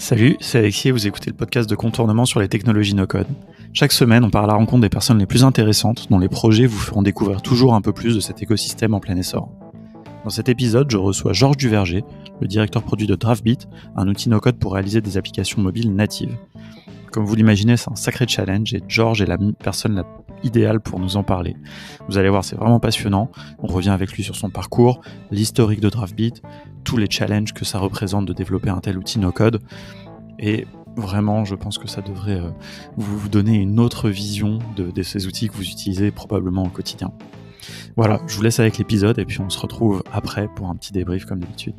Salut, c'est Alexis et vous écoutez le podcast de Contournement sur les technologies no-code. Chaque semaine, on part à la rencontre des personnes les plus intéressantes dont les projets vous feront découvrir toujours un peu plus de cet écosystème en plein essor. Dans cet épisode, je reçois Georges Duverger, le directeur produit de Draftbeat, un outil no-code pour réaliser des applications mobiles natives. Comme vous l'imaginez, c'est un sacré challenge et Georges est la personne idéale pour nous en parler. Vous allez voir, c'est vraiment passionnant. On revient avec lui sur son parcours, l'historique de Draftbeat, tous les challenges que ça représente de développer un tel outil no-code. Et vraiment, je pense que ça devrait vous donner une autre vision de ces outils que vous utilisez probablement au quotidien. Voilà, je vous laisse avec l'épisode et puis on se retrouve après pour un petit débrief comme d'habitude.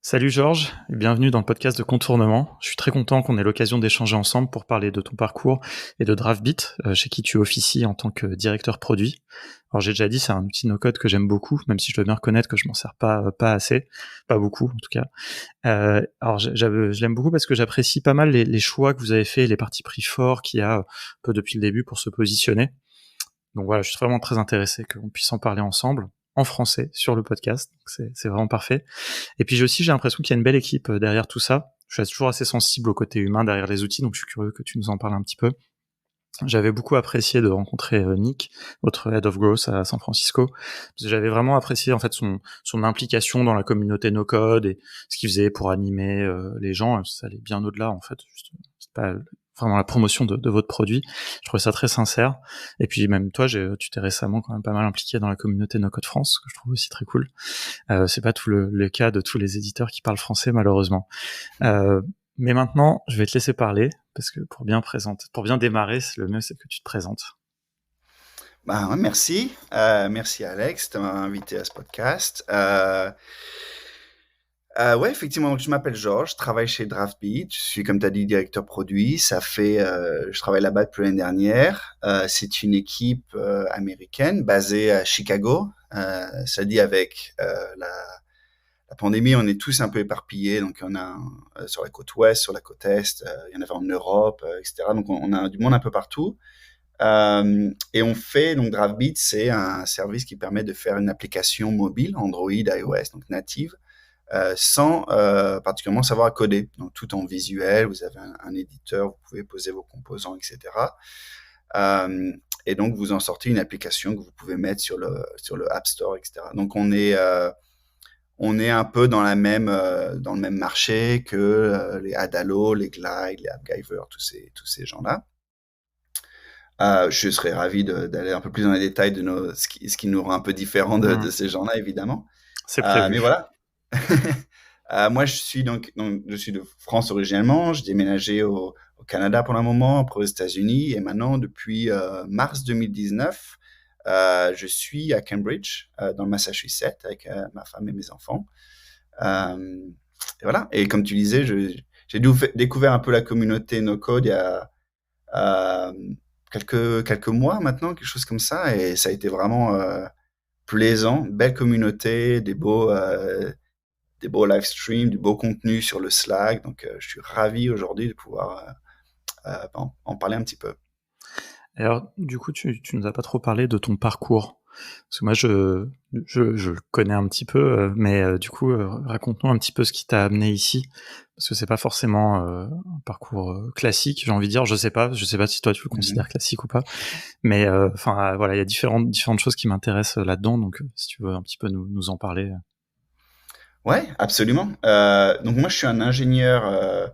Salut Georges, et bienvenue dans le podcast de Contournement. Je suis très content qu'on ait l'occasion d'échanger ensemble pour parler de ton parcours et de Draftbeat, chez qui tu officies en tant que directeur produit. Alors j'ai déjà dit, c'est un outil no-code que j'aime beaucoup, même si je dois bien reconnaître que je m'en sers pas assez, pas beaucoup en tout cas. Alors je l'aime beaucoup parce que j'apprécie pas mal les choix que vous avez fait, les partis pris forts qu'il y a un peu depuis le début pour se positionner. Donc voilà, je suis vraiment très intéressé qu'on puisse en parler ensemble, en français, sur le podcast. Donc c'est vraiment parfait. Et puis j'ai l'impression qu'il y a une belle équipe derrière tout ça. Je suis toujours assez sensible au côté humain derrière les outils, donc je suis curieux que tu nous en parles un petit peu. J'avais beaucoup apprécié de rencontrer Nick, votre Head of Growth à San Francisco, parce que j'avais vraiment apprécié en fait son implication dans la communauté no-code et ce qu'il faisait pour animer les gens. Ça allait bien au-delà en fait. C'est pas vraiment la promotion de votre produit. Je trouvais ça très sincère. Et puis même toi, tu t'es récemment quand même pas mal impliqué dans la communauté no-code France, que je trouve aussi très cool. C'est pas tout le cas de tous les éditeurs qui parlent français malheureusement. Mais maintenant, je vais te laisser parler, parce que pour bien démarrer, le mieux c'est que tu te présentes. Ouais, merci. Merci Alex de m'avoir invité à ce podcast. Ouais, effectivement, donc je m'appelle Georges, je travaille chez Draftbeat. Je suis, comme tu as dit, directeur produit. Je travaille là-bas depuis l'année dernière. C'est une équipe américaine basée à Chicago. Ça dit avec la pandémie, on est tous un peu éparpillés. Donc, on a sur la côte ouest, sur la côte est, il y en avait en Europe, etc. Donc, on a du monde un peu partout. Et on fait, donc Draftbeat, c'est un service qui permet de faire une application mobile, Android, iOS, donc native, sans particulièrement savoir à coder. Donc, tout en visuel, vous avez un éditeur, vous pouvez poser vos composants, etc. Et donc, vous en sortez une application que vous pouvez mettre sur le App Store, etc. Donc, on est un peu dans le même marché que les Adalo, les Glide, les AppGyver, tous ces gens-là. Je serais ravi d'aller un peu plus dans les détails de ce qui nous rend un peu différents de ces gens-là, évidemment. C'est prévu. Mais voilà. Moi, je suis de France originellement. J'ai déménagé au Canada pour un moment, après aux États-Unis, et maintenant, depuis mars 2019, je suis à Cambridge, dans le Massachusetts, avec ma femme et mes enfants. Et voilà. Et comme tu disais, j'ai découvert un peu la communauté no-code il y a quelques mois maintenant, quelque chose comme ça, et ça a été vraiment plaisant, belle communauté, des beaux live streams, du beau contenu sur le Slack. Donc je suis ravi aujourd'hui de pouvoir en parler un petit peu. Alors du coup, tu nous as pas trop parlé de ton parcours, parce que moi je le connais un petit peu, mais du coup raconte-nous un petit peu ce qui t'a amené ici, parce que c'est pas forcément un parcours classique, j'ai envie de dire. Je sais pas si toi tu le considères classique ou pas, mais voilà, il y a différentes choses qui m'intéressent là-dedans, donc si tu veux un petit peu nous en parler. Ouais, absolument. Donc moi je suis un ingénieur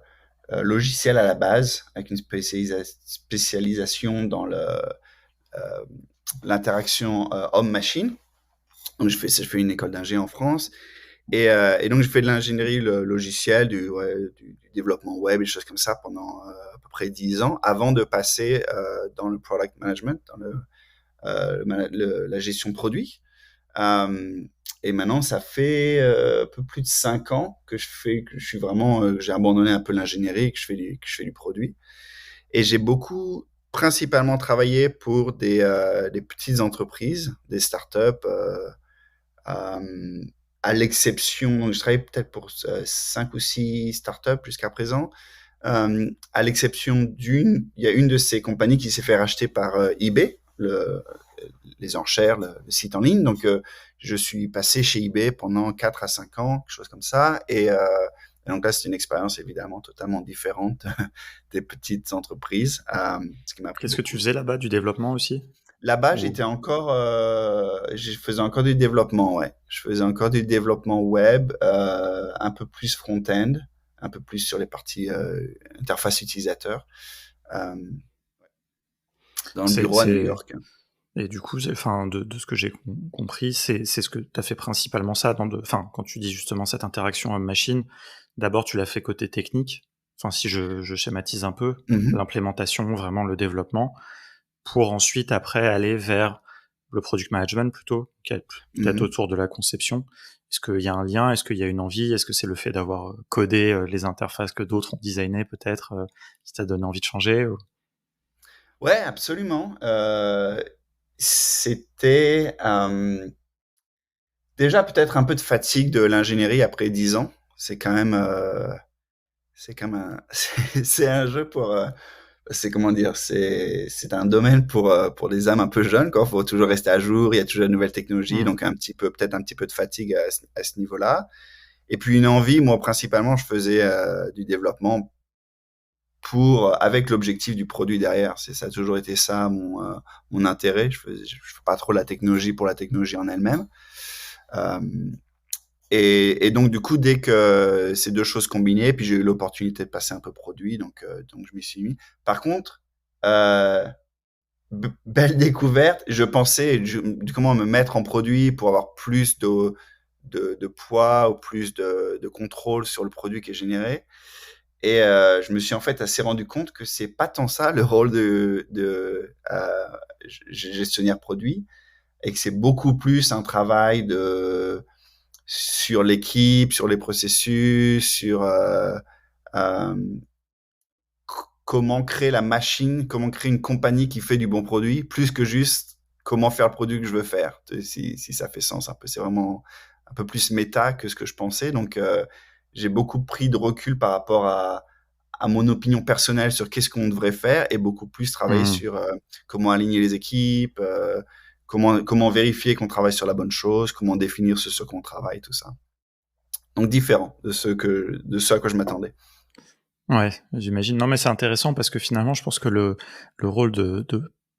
logiciel à la base, avec une spécialisation dans l'interaction homme-machine. Donc je fais une école d'ingé en France. Et donc, j'ai fait de l'ingénierie logicielle, du développement web et des choses comme ça pendant à peu près 10 ans, avant de passer dans le product management, dans la gestion de produits. Et maintenant, ça fait un peu plus de 5 ans que j'ai abandonné un peu l'ingénierie et que je fais du produit. Et j'ai principalement travaillé pour des petites entreprises, des startups, à l'exception, je travaille peut-être pour 5 ou 6 startups jusqu'à présent, à l'exception il y a une de ces compagnies qui s'est fait racheter par eBay, les enchères, le site en ligne. Donc, je suis passé chez eBay pendant 4 à 5 ans, quelque chose comme ça. Et donc là, c'est une expérience évidemment totalement différente des petites entreprises, ce qui m'a appris Qu'est-ce que tu beaucoup. faisais là-bas, du développement aussi? Là-bas, Ou... je faisais encore du développement, ouais. Je faisais encore du développement web, un peu plus front-end, un peu plus sur les parties interface utilisateur, euh, dans le C'est, bureau à New c'est... York. Et du coup, enfin, de ce que j'ai compris, c'est ce que tu as fait principalement ça enfin, quand tu dis justement cette interaction homme-machine, d'abord tu l'as fait côté technique, enfin, si je schématise un peu, Mhm, l'implémentation, vraiment le développement, pour ensuite après aller vers le product management plutôt, qui est peut-être mhm. autour de la conception. Est-ce qu'il y a un lien? Est-ce qu'il y a une envie? Est-ce que c'est le fait d'avoir codé les interfaces que d'autres ont designées peut-être qui t'a donné envie de changer? Ouais, absolument. C'était déjà peut-être un peu de fatigue de l'ingénierie après 10 ans. C'est quand même c'est un jeu c'est comment dire, c'est un domaine pour des âmes un peu jeunes, quoi. Faut toujours rester à jour, il y a toujours de nouvelles technologies, Hmm. donc peut-être un petit peu de fatigue à ce niveau-là. Et puis une envie, moi principalement, je faisais du développement avec l'objectif du produit derrière. Ça a toujours été ça mon intérêt. Je fais pas trop la technologie pour la technologie en elle-même. Euh, et donc du coup, dès que ces deux choses combinées, puis j'ai eu l'opportunité de passer un peu produit, donc je m'y suis mis. Par contre, euh, belle découverte. Je pensais comment me mettre en produit pour avoir plus de poids ou plus de contrôle sur le produit qui est généré. Et je me suis en fait assez rendu compte que c'est pas tant ça le rôle de gestionnaire produit, et que c'est beaucoup plus un travail sur l'équipe, sur les processus, sur euh, comment créer la machine, comment créer une compagnie qui fait du bon produit, plus que juste comment faire le produit que je veux faire. Si ça fait sens un peu, c'est vraiment un peu plus méta que ce que je pensais. Donc, j'ai beaucoup pris de recul par rapport à mon opinion personnelle sur qu'est-ce qu'on devrait faire, et beaucoup plus travailler Hmm. sur comment aligner les équipes, comment vérifier qu'on travaille sur la bonne chose, comment définir ce sur quoi on travaille, tout ça. Donc différent de ce à quoi je m'attendais. Ouais, j'imagine. Non, mais c'est intéressant parce que finalement, je pense que le rôle de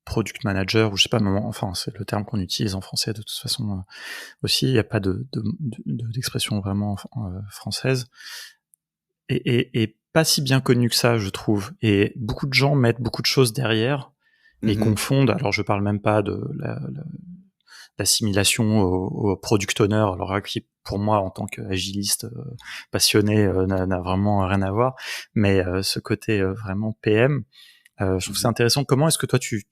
product manager, ou je sais pas, enfin, c'est le terme qu'on utilise en français de toute façon aussi, il n'y a pas d'expression vraiment française, et pas si bien connu que ça, je trouve. Et beaucoup de gens mettent beaucoup de choses derrière et Mhm. confondent, alors je parle même pas de l'assimilation au product owner, alors qui pour moi en tant qu'agiliste passionné n'a vraiment rien à voir, mais ce côté vraiment PM, je trouve ça Mhm. intéressant. Comment est-ce que toi tu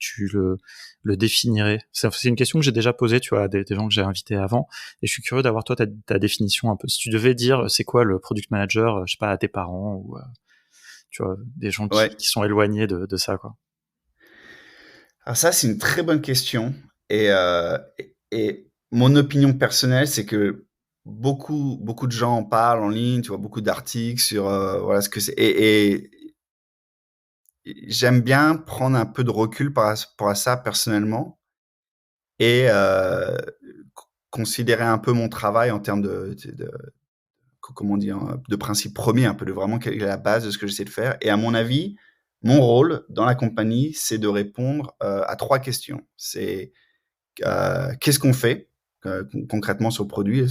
le définirais? C'est une question que j'ai déjà posée, tu vois, à des gens que j'ai invités avant, et je suis curieux d'avoir toi ta définition un peu. Si tu devais dire c'est quoi le product manager, je sais pas, à tes parents ou tu vois, des gens Ouais. qui sont éloignés de ça, quoi. Alors ça, c'est une très bonne question. Et mon opinion personnelle, c'est que beaucoup de gens en parlent en ligne, tu vois, beaucoup d'articles sur voilà ce que c'est. Et j'aime bien prendre un peu de recul par rapport à ça personnellement, et considérer un peu mon travail en termes comment dire, de principe premier, un peu de vraiment quelle est la base de ce que j'essaie de faire. Et à mon avis, mon rôle dans la compagnie, c'est de répondre à trois questions. C'est qu'est-ce qu'on fait concrètement sur le produit,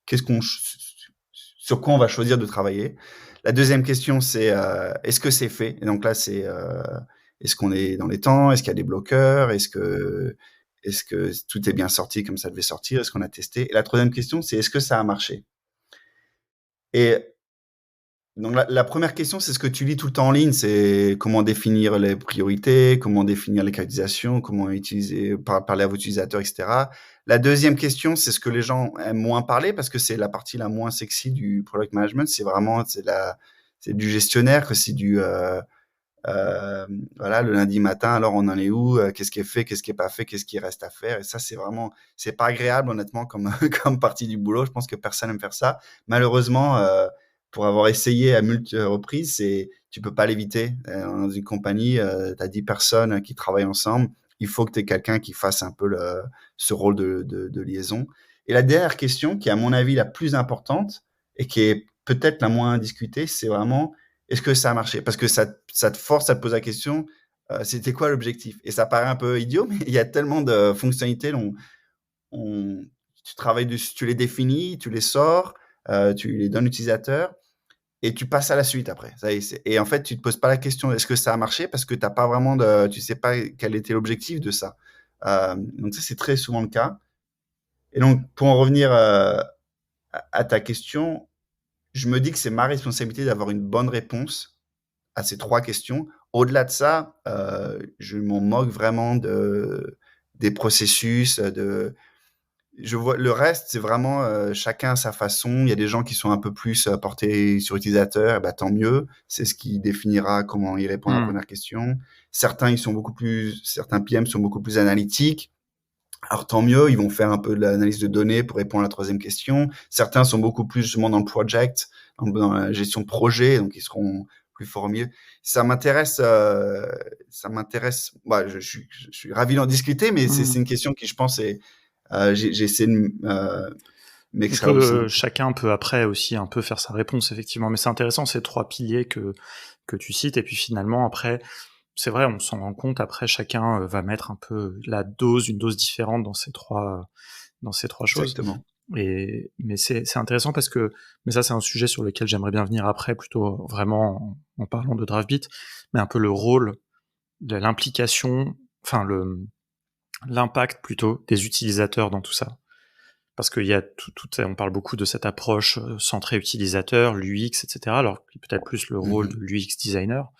qu'est-ce qu'on, sur quoi on va choisir de travailler. La deuxième question, c'est est-ce que c'est fait? Et donc là, c'est est-ce qu'on est dans les temps? Est-ce qu'il y a des bloqueurs? Est-ce que tout est bien sorti comme ça devait sortir? Est-ce qu'on a testé? Et la troisième question, c'est est-ce que ça a marché? Et donc la première question, c'est ce que tu lis tout le temps en ligne, c'est comment définir les priorités, comment définir les canalisations, comment parler à vos utilisateurs, etc. La deuxième question, c'est ce que les gens aiment moins parler, parce que c'est la partie la moins sexy du product management. C'est du gestionnaire, que c'est euh, voilà, le lundi matin, alors on en est où, qu'est-ce qui est fait, qu'est-ce qui est pas fait, qu'est-ce qui reste à faire. Et ça, c'est pas agréable, honnêtement, comme comme partie du boulot. Je pense que personne aime faire ça. Malheureusement, pour avoir essayé à multiples reprises, tu peux pas l'éviter. Dans une compagnie, tu as 10 personnes qui travaillent ensemble. il faut que tu aies quelqu'un qui fasse un peu ce rôle de liaison. Et la dernière question, qui est à mon avis la plus importante et qui est peut-être la moins discutée, c'est vraiment est-ce que ça a marché? Parce que ça te force à te poser la question, c'était quoi l'objectif? Et ça paraît un peu idiot, mais il y a tellement de fonctionnalités. Tu travailles dessus, tu les définis, tu les sors, tu les donnes à l'utilisateur et tu passes à la suite après. Ça y est, et en fait, tu te poses pas la question est-ce que ça a marché parce que t'as pas vraiment tu sais pas quel était l'objectif de ça. Donc ça, c'est très souvent le cas. Et donc, pour en revenir à ta question, je me dis que c'est ma responsabilité d'avoir une bonne réponse à ces 3 questions. Au-delà de ça, je m'en moque vraiment des processus, je vois le reste, c'est vraiment chacun à sa façon. Il y a des gens qui sont un peu plus portés sur utilisateur, et bah, tant mieux. C'est ce qui définira comment ils répondent à la première question. Certains PM sont beaucoup plus analytiques. Alors tant mieux, ils vont faire un peu de l'analyse de données pour répondre à la troisième question. Certains sont beaucoup plus justement dans le project, dans la gestion de projet, donc ils seront plus formés. Ça m'intéresse, bah, je suis ravi d'en discuter, mais c'est une question qui, je pense, j'ai essayé de m'extraire le plus simple. Chacun peut après aussi un peu faire sa réponse, effectivement. Mais c'est intéressant, ces 3 piliers que tu cites. Et puis finalement, après, c'est vrai, on s'en rend compte. Après, chacun va mettre un peu une dose différente dans ces 3 choses. Exactement. Mais c'est intéressant parce que, mais ça, c'est un sujet sur lequel j'aimerais bien venir après, plutôt vraiment en parlant de Draftbeat, mais un peu le rôle de l'implication, enfin l'impact plutôt des utilisateurs dans tout ça. Parce qu'il y a on parle beaucoup de cette approche centrée utilisateur, l'UX, etc. Alors peut-être plus le rôle de l'UX designer,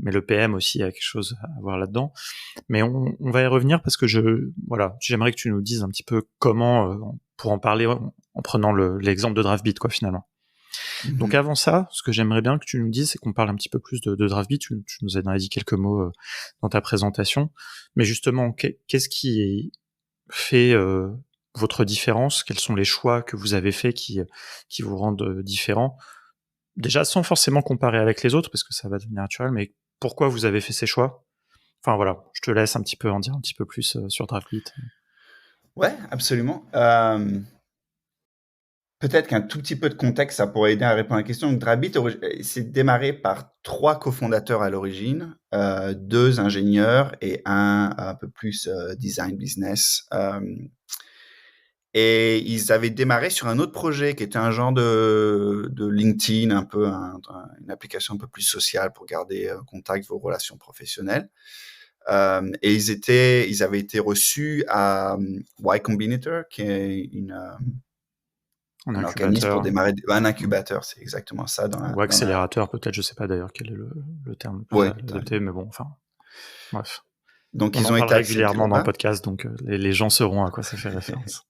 mais le PM aussi a quelque chose à voir là-dedans. Mais on va y revenir parce que j'aimerais que tu nous dises un petit peu comment, pour en parler en prenant l'exemple de Draftbeat, quoi, finalement. Donc avant ça, ce que j'aimerais bien que tu nous dises, c'est qu'on parle un petit peu plus de Draftbeat. Tu nous en as dit quelques mots dans ta présentation, mais justement, qu'est-ce qui fait votre différence? Quels sont les choix que vous avez faits qui vous rendent différents? Déjà, sans forcément comparer avec les autres, parce que ça va devenir naturel, mais pourquoi vous avez fait ces choix? Enfin voilà, je te laisse un petit peu en dire un petit peu plus sur Draftbeat. Ouais, absolument. Peut-être qu'un tout petit peu de contexte, ça pourrait aider à répondre à la question. Donc, Draftbeat, c'est démarré par 3 cofondateurs à l'origine, 2 ingénieurs et un peu plus design business. Et ils avaient démarré sur un autre projet qui était un genre de LinkedIn, un peu une application un peu plus sociale pour garder contact vos relations professionnelles. Et ils avaient été reçus à Y Combinator, qui est un organisme pour démarrer, un incubateur, c'est exactement ça. Ou accélérateur, peut-être, je sais pas d'ailleurs quel est le terme plus adapté, mais bon, enfin, bref. Donc, on ils en ont parle été acceptés régulièrement dans le là-bas. podcast, donc les gens sauront à quoi ça fait référence.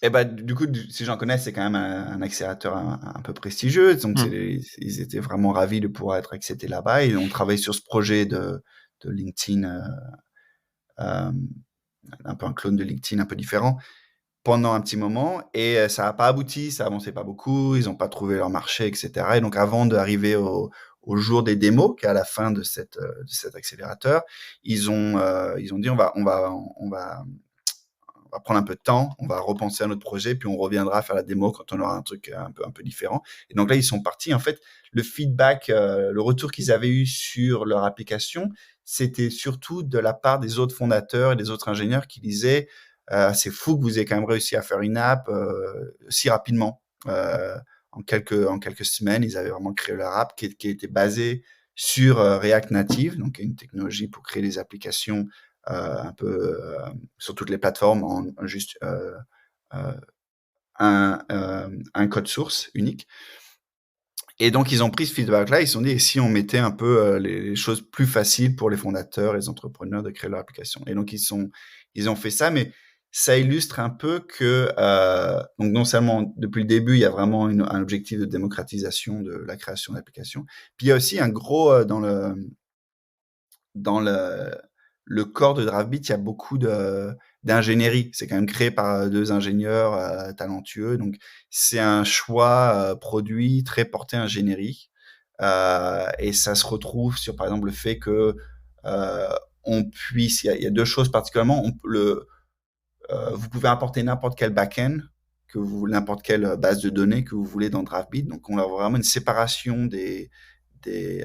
Et bah, du coup, si j'en connais, c'est quand même un accélérateur un peu prestigieux. Donc, ils étaient vraiment ravis de pouvoir être acceptés là-bas. Et on travaille sur ce projet de LinkedIn, un peu un clone de LinkedIn un peu différent, pendant un petit moment. Et ça n'a pas abouti, ça avançait pas beaucoup. Ils n'ont pas trouvé leur marché, etc. Et donc, avant d'arriver au jour des démos, qui est à la fin de cet accélérateur, ils ont dit on va prendre un peu de temps, on va repenser à notre projet, puis on reviendra faire la démo quand on aura un truc un peu différent. Et donc là, ils sont partis. En fait, le feedback, le retour qu'ils avaient eu sur leur application, c'était surtout de la part des autres fondateurs et des autres ingénieurs qui disaient c'est fou que vous ayez quand même réussi à faire une app si rapidement. En quelques semaines, ils avaient vraiment créé leur app qui était basée sur React Native, donc une technologie pour créer des applications un peu sur toutes les plateformes en juste un code source unique. Et donc, ils ont pris ce feedback-là, ils se sont dit, et si on mettait un peu les choses plus faciles pour les fondateurs, les entrepreneurs de créer leur application. Et donc, ils ont fait ça, mais ça illustre un peu que, donc non seulement depuis le début, il y a vraiment un objectif de démocratisation de la création d'applications, puis il y a aussi un gros, dans le corps de Draftbeat, il y a beaucoup d'ingénierie. C'est quand même créé par 2 ingénieurs talentueux. Donc, c'est un choix produit très porté ingénierie. Et ça se retrouve sur, par exemple, le fait que on puisse, il y a deux choses particulièrement. Vous pouvez importer n'importe quel back-end, n'importe quelle base de données que vous voulez dans DraftBeat. Donc, on a vraiment une séparation des, des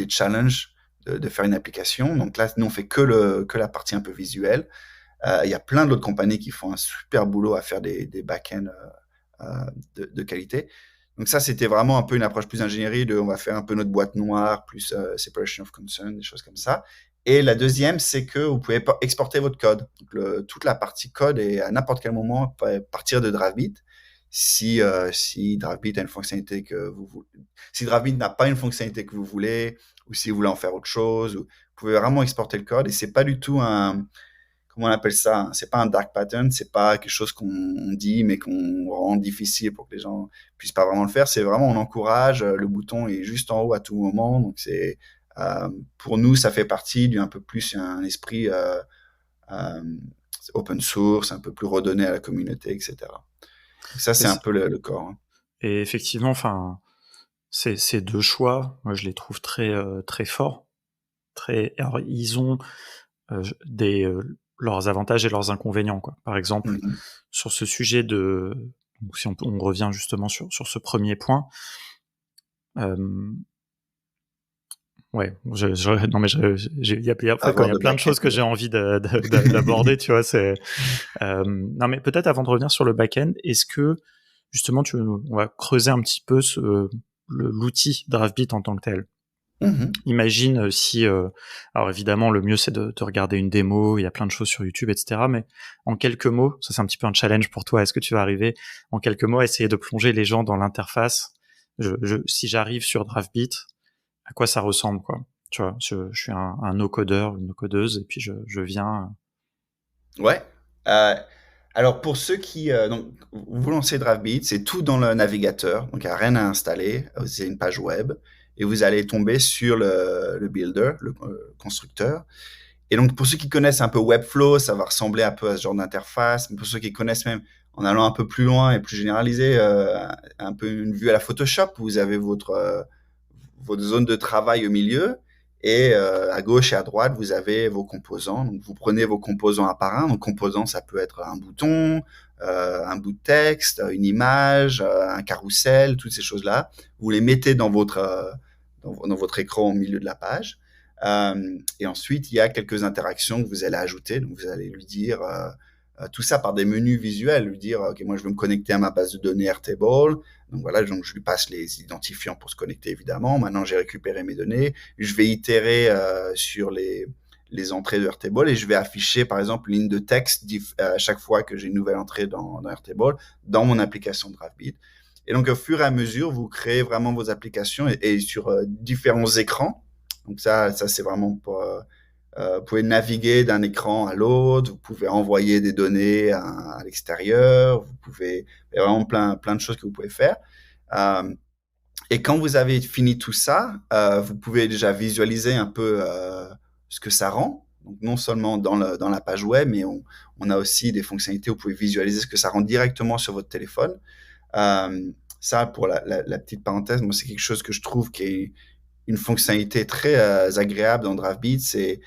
challenges de faire une application. Donc là, nous, on fait que la partie un peu visuelle. Il y a plein d'autres compagnies qui font un super boulot à faire des back-ends de qualité. Donc ça, c'était vraiment un peu une approche plus ingénierie on va faire un peu notre boîte noire, plus separation of concern, des choses comme ça. Et la deuxième, c'est que vous pouvez exporter votre code. Donc toute la partie code est à n'importe quel moment partir de DraftBeat. Si DraftBeat a une fonctionnalité si DraftBeat n'a pas une fonctionnalité que vous voulez, ou si vous voulez en faire autre chose, vous pouvez vraiment exporter le code. Et c'est pas du tout comment on appelle ça? C'est pas un dark pattern, c'est pas quelque chose qu'on dit mais qu'on rend difficile pour que les gens puissent pas vraiment le faire. C'est vraiment on encourage. Le bouton est juste en haut à tout moment. Donc c'est pour nous ça fait partie d'un peu plus un esprit open source, un peu plus redonné à la communauté, etc. Donc ça c'est un peu le corps. Hein. Et effectivement, enfin, ces deux choix, moi je les trouve très très forts. Alors ils ont leurs avantages et leurs inconvénients, quoi. Par exemple, sur ce sujet donc si on revient justement sur ce premier point, ouais, non mais il y a plein de choses que j'ai envie d'aborder, tu vois. Non mais peut-être avant de revenir sur le back-end, est-ce que justement on va creuser un petit peu l'outil DraftBeat en tant que tel. Imagine si, alors évidemment le mieux c'est de regarder une démo, il y a plein de choses sur YouTube, etc. Mais en quelques mots, ça c'est un petit peu un challenge pour toi. Est-ce que tu vas arriver en quelques mots à essayer de plonger les gens dans l'interface si j'arrive sur DraftBeat, à quoi ça ressemble, quoi. Tu vois, je suis un no-codeur, une no-codeuse, et puis je viens. Ouais. Alors pour ceux qui donc vous lancez DraftBeat, c'est tout dans le navigateur, donc il n'y a rien à installer, c'est une page web et vous allez tomber sur le builder, le constructeur. Et donc pour ceux qui connaissent un peu Webflow, ça va ressembler un peu à ce genre d'interface, mais pour ceux qui connaissent même en allant un peu plus loin et plus généralisé, un peu une vue à la Photoshop, vous avez votre zone de travail au milieu. Et à gauche et à droite, vous avez vos composants. Donc, vous prenez vos composants un par un. Donc, composants, ça peut être un bouton, un bout de texte, une image, un carrousel, toutes ces choses-là. Vous les mettez dans votre écran au milieu de la page. Et ensuite, il y a quelques interactions que vous allez ajouter. Donc, vous allez lui dire tout ça par des menus visuels, lui dire ok, moi je veux me connecter à ma base de données Airtable. Donc voilà, donc je lui passe les identifiants pour se connecter évidemment. Maintenant j'ai récupéré mes données, je vais itérer sur les entrées de Airtable et je vais afficher par exemple une ligne de texte à chaque fois que j'ai une nouvelle entrée dans Airtable dans mon application DraftBeat. Et donc au fur et à mesure, vous créez vraiment vos applications et sur différents écrans. Donc ça c'est vraiment pour vous pouvez naviguer d'un écran à l'autre, vous pouvez envoyer des données à l'extérieur, il y a vraiment plein de choses que vous pouvez faire. Et quand vous avez fini tout ça, vous pouvez déjà visualiser un peu ce que ça rend. Donc non seulement dans la page web, mais on a aussi des fonctionnalités où vous pouvez visualiser ce que ça rend directement sur votre téléphone. Ça, pour la petite parenthèse, moi c'est quelque chose que je trouve qui est une fonctionnalité très agréable dans DraftBeat, et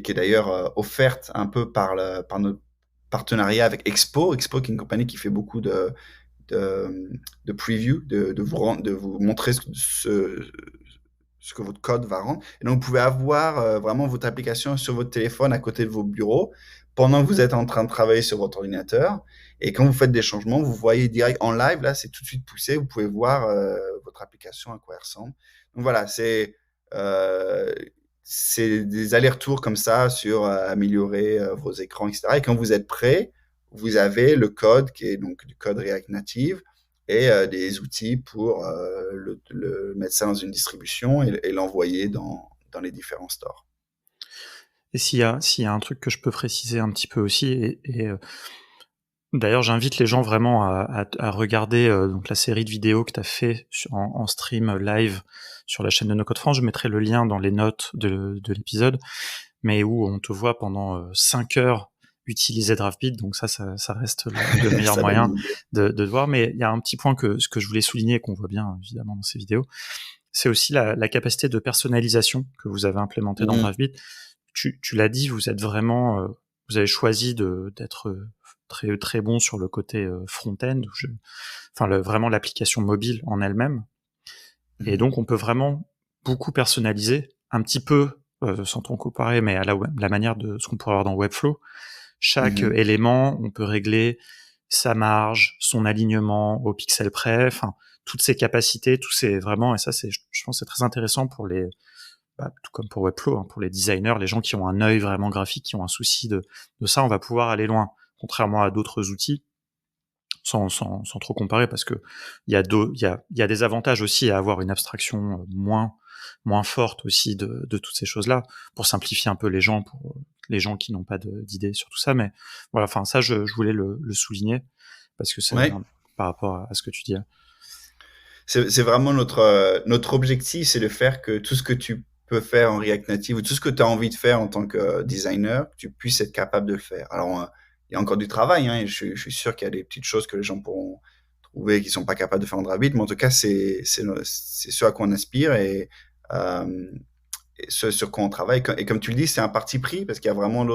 qui est d'ailleurs offerte un peu par notre partenariat avec Expo, qui est une compagnie qui fait beaucoup de preview, de vous montrer ce que votre code va rendre. Et donc, vous pouvez avoir vraiment votre application sur votre téléphone à côté de vos bureaux pendant que vous êtes en train de travailler sur votre ordinateur. Et quand vous faites des changements, vous voyez direct en live, là, c'est tout de suite poussé. Vous pouvez voir votre application, à quoi elle ressemble. Donc voilà, c'est des allers-retours comme ça sur améliorer vos écrans, etc. Et quand vous êtes prêt, vous avez le code qui est donc du code React Native et des outils pour le mettre ça dans une distribution et l'envoyer dans les différents stores. Et s'il y a un truc que je peux préciser un petit peu aussi, d'ailleurs j'invite les gens vraiment à regarder donc la série de vidéos que tu as fait en stream live sur la chaîne de No Code France, je mettrai le lien dans les notes de l'épisode, mais où on te voit pendant 5 heures utiliser DraftBeat, donc ça reste le meilleur moyen de voir. Mais il y a un petit point que je voulais souligner, qu'on voit bien évidemment dans ces vidéos, c'est aussi la capacité de personnalisation que vous avez implémentée dans DriveBeat. Tu l'as dit, vous êtes vraiment, vous avez choisi d'être très très bon sur le côté front-end, vraiment l'application mobile en elle-même. Et donc on peut vraiment beaucoup personnaliser, un petit peu sans trop comparer, mais à la manière de ce qu'on pourrait avoir dans Webflow. Chaque élément, on peut régler sa marge, son alignement au pixel près, toutes ces capacités, vraiment, et ça je pense que c'est très intéressant pour tout comme pour Webflow, pour les designers, les gens qui ont un œil vraiment graphique, qui ont un souci de ça, on va pouvoir aller loin, contrairement à d'autres outils, sans trop comparer, parce que il y a des avantages aussi à avoir une abstraction moins forte aussi de toutes ces choses-là, pour simplifier un peu pour les gens qui n'ont pas d'idées sur tout ça. Mais voilà, ça, je voulais le souligner, parce que c'est par rapport à ce que tu dis. C'est vraiment notre objectif, c'est de faire que tout ce que tu peux faire en React Native, ou tout ce que tu as envie de faire en tant que designer, tu puisses être capable de le faire. Alors, il y a encore du travail, et je suis sûr qu'il y a des petites choses que les gens pourront trouver qu'ils sont pas capables de faire en DriveBeat, mais en tout cas, c'est ce à quoi on aspire, et ce sur quoi on travaille. Et comme tu le dis, c'est un parti pris, parce qu'il y a vraiment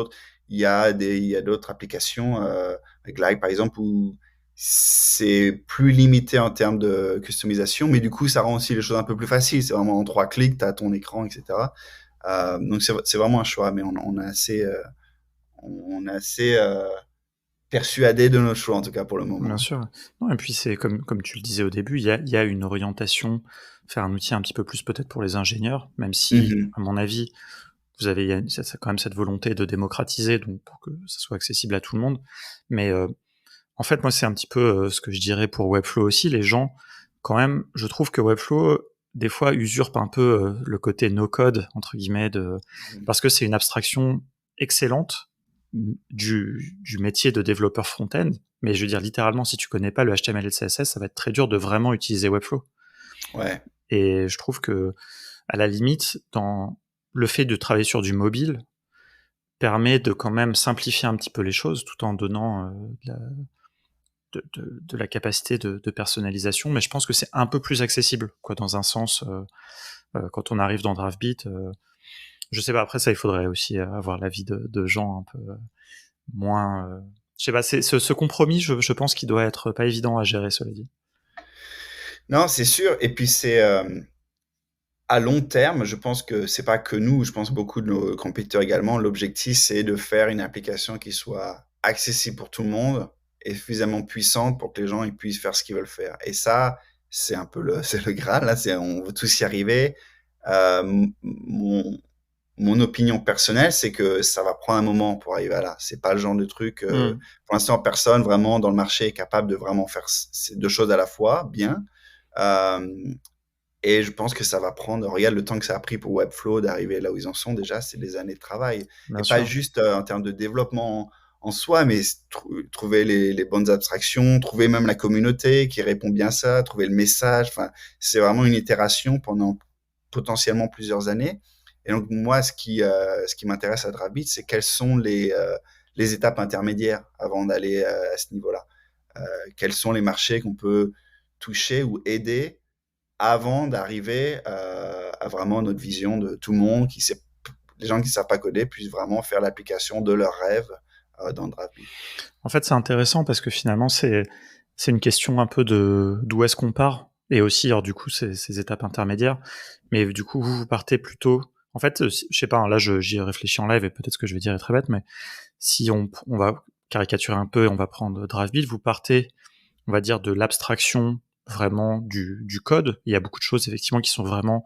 il y a d'autres applications, Glide par exemple, où c'est plus limité en termes de customisation, mais du coup, ça rend aussi les choses un peu plus faciles. C'est vraiment en 3 clics, tu as ton écran, etc. Donc, c'est vraiment un choix, mais on est assez persuadé de notre choix, en tout cas pour le moment. Bien sûr. Non, et puis, c'est comme tu le disais au début, il y a une orientation, faire un outil un petit peu plus peut-être pour les ingénieurs, même si, à mon avis, vous avez quand même cette volonté de démocratiser, donc pour que ça soit accessible à tout le monde. Mais en fait, moi, c'est un petit peu ce que je dirais pour Webflow aussi. Les gens, quand même, je trouve que Webflow, des fois, usurpe un peu le côté no-code, entre guillemets, parce que c'est une abstraction excellente du métier de développeur front-end. Mais je veux dire, littéralement, si tu connais pas le HTML et le CSS, ça va être très dur de vraiment utiliser Webflow. Ouais. Et je trouve que, à la limite, dans le fait de travailler sur du mobile, permet de quand même simplifier un petit peu les choses, tout en donnant de la capacité de personnalisation, mais je pense que c'est un peu plus accessible, quoi, dans un sens, quand on arrive dans DriveBeat. Je sais pas, après ça, il faudrait aussi avoir l'avis de gens un peu moins... je sais pas, c'est ce compromis, je pense qu'il doit être pas évident à gérer, cela dit. Non, c'est sûr. Et puis, c'est... à long terme, je pense que c'est pas que nous, je pense beaucoup de nos compétiteurs également. L'objectif, c'est de faire une application qui soit accessible pour tout le monde et suffisamment puissante pour que les gens ils puissent faire ce qu'ils veulent faire. Et ça, c'est un peu c'est le Graal. Là, on veut tous y arriver. Mon opinion personnelle, c'est que ça va prendre un moment pour arriver à là. C'est pas le genre de truc. Pour l'instant, personne vraiment dans le marché est capable de vraiment faire ces deux choses à la fois bien. Et je pense que ça va prendre, regarde le temps que ça a pris pour Webflow d'arriver là où ils en sont déjà, c'est des années de travail. Bien Et sûr. pas juste en termes de développement en soi, mais trouver les bonnes abstractions, trouver même la communauté qui répond bien à ça, trouver le message. Enfin, c'est vraiment une itération pendant potentiellement plusieurs années. Et donc, moi, ce qui m'intéresse à DriveBeat, c'est quelles sont les étapes intermédiaires avant d'aller à ce niveau-là. Quels sont les marchés qu'on peut toucher ou aider avant d'arriver à vraiment notre vision de tout le monde, les gens qui ne savent pas coder puissent vraiment faire l'application de leur rêve dans DriveBeat. En fait, c'est intéressant parce que finalement, c'est une question un peu d'où est-ce qu'on part, et aussi, alors du coup, ces étapes intermédiaires. Mais du coup, vous partez plutôt... En fait, je sais pas, là, j'y réfléchis en live et peut-être ce que je vais dire est très bête, mais si on va caricaturer un peu et on va prendre DriveBeat, vous partez, on va dire, de l'abstraction vraiment du code. Il y a beaucoup de choses, effectivement, qui sont vraiment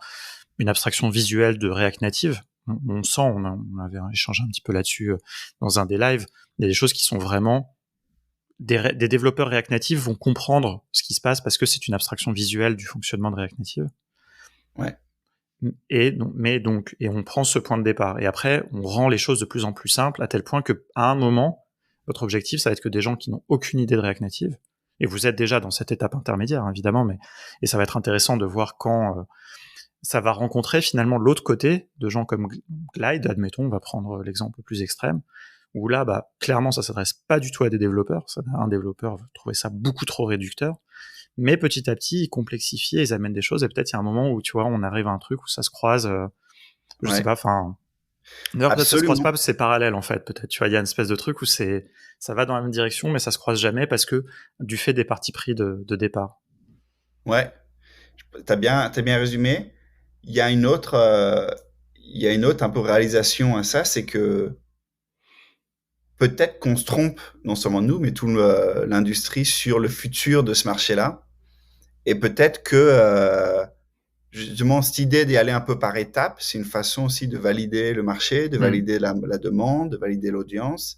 une abstraction visuelle de React Native. On sent, on avait échangé un petit peu là-dessus dans un des lives. Il y a des choses qui sont vraiment... Des développeurs React Native vont comprendre ce qui se passe parce que c'est une abstraction visuelle du fonctionnement de React Native. Ouais. Et on prend ce point de départ. Et après, on rend les choses de plus en plus simples à tel point que, à un moment, votre objectif, ça va être que des gens qui n'ont aucune idée de React Native, et vous êtes déjà dans cette étape intermédiaire, hein, évidemment, et ça va être intéressant de voir quand ça va rencontrer finalement l'autre côté de gens comme Glide, admettons, on va prendre l'exemple le plus extrême, où là, clairement, ça s'adresse pas du tout à des développeurs. Un développeur va trouver ça beaucoup trop réducteur. mais petit à petit, ils complexifient, ils amènent des choses, et peut-être il y a un moment où, tu vois, on arrive à un truc où ça se croise, je sais Ouais, pas, enfin... D'ailleurs, peut-être ça se croise absolument. pas parce que c'est parallèle, en fait, peut-être, tu vois, il y a une espèce de truc où ça va dans la même direction, mais ça se croise jamais parce que du fait des partis pris de départ. Ouais, t'as bien résumé. Il y a une autre, il y a une autre un peu réalisation à ça, c'est que peut-être qu'on se trompe, non seulement nous, mais toute l'industrie sur le futur de ce marché-là. Et peut-être que justement, cette idée d'y aller un peu par étapes, c'est une façon aussi de valider le marché, de Hmm. valider la demande, de valider l'audience.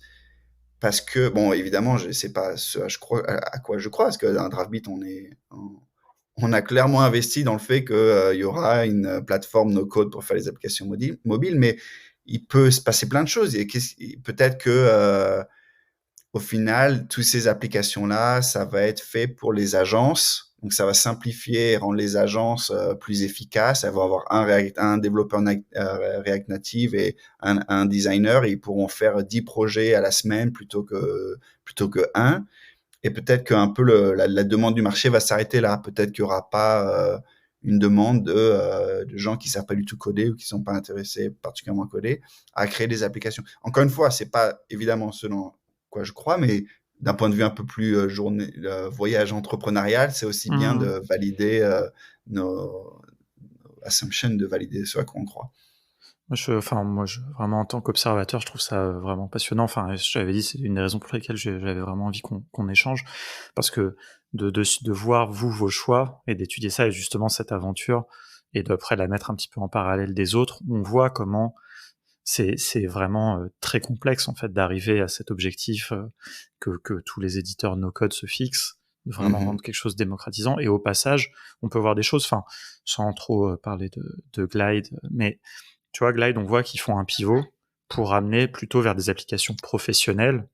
Parce que, bon, évidemment, je sais pas ce à quoi je crois, parce qu'un Draftbeat, on a clairement investi dans le fait qu'il y aura une plateforme no-code pour faire les applications mobiles, mais il peut se passer plein de choses. Et peut-être que au final, toutes ces applications-là, ça va être fait pour les agences. Donc, ça va simplifier et rendre les agences plus efficaces. Elles vont avoir un développeur React Native et un designer. Et ils pourront faire 10 projets à la semaine plutôt que un. Et peut-être qu'un peu la demande du marché va s'arrêter là. Peut-être qu'il n'y aura pas une demande de gens qui ne savent pas du tout coder ou qui ne sont pas intéressés particulièrement à coder à créer des applications. Encore une fois, c'est pas évidemment selon quoi je crois, mais d'un point de vue un peu plus voyage entrepreneurial, c'est aussi bien Hmm. de valider nos assumptions, de valider ce à quoi on croit. Vraiment, en tant qu'observateur, je trouve ça vraiment passionnant. Enfin, j'avais dit, c'est une des raisons pour lesquelles j'avais vraiment envie qu'on échange. Parce que de voir, vous, vos choix, et d'étudier ça, et justement cette aventure, et d'après la mettre un petit peu en parallèle des autres, on voit comment c'est vraiment très complexe, en fait, d'arriver à cet objectif que tous les éditeurs no-code se fixent, de vraiment Mhm. rendre quelque chose de démocratisant. Et au passage, on peut voir des choses, enfin, sans trop parler de Glide, mais tu vois, Glide, on voit qu'ils font un pivot pour amener plutôt vers des applications professionnelles,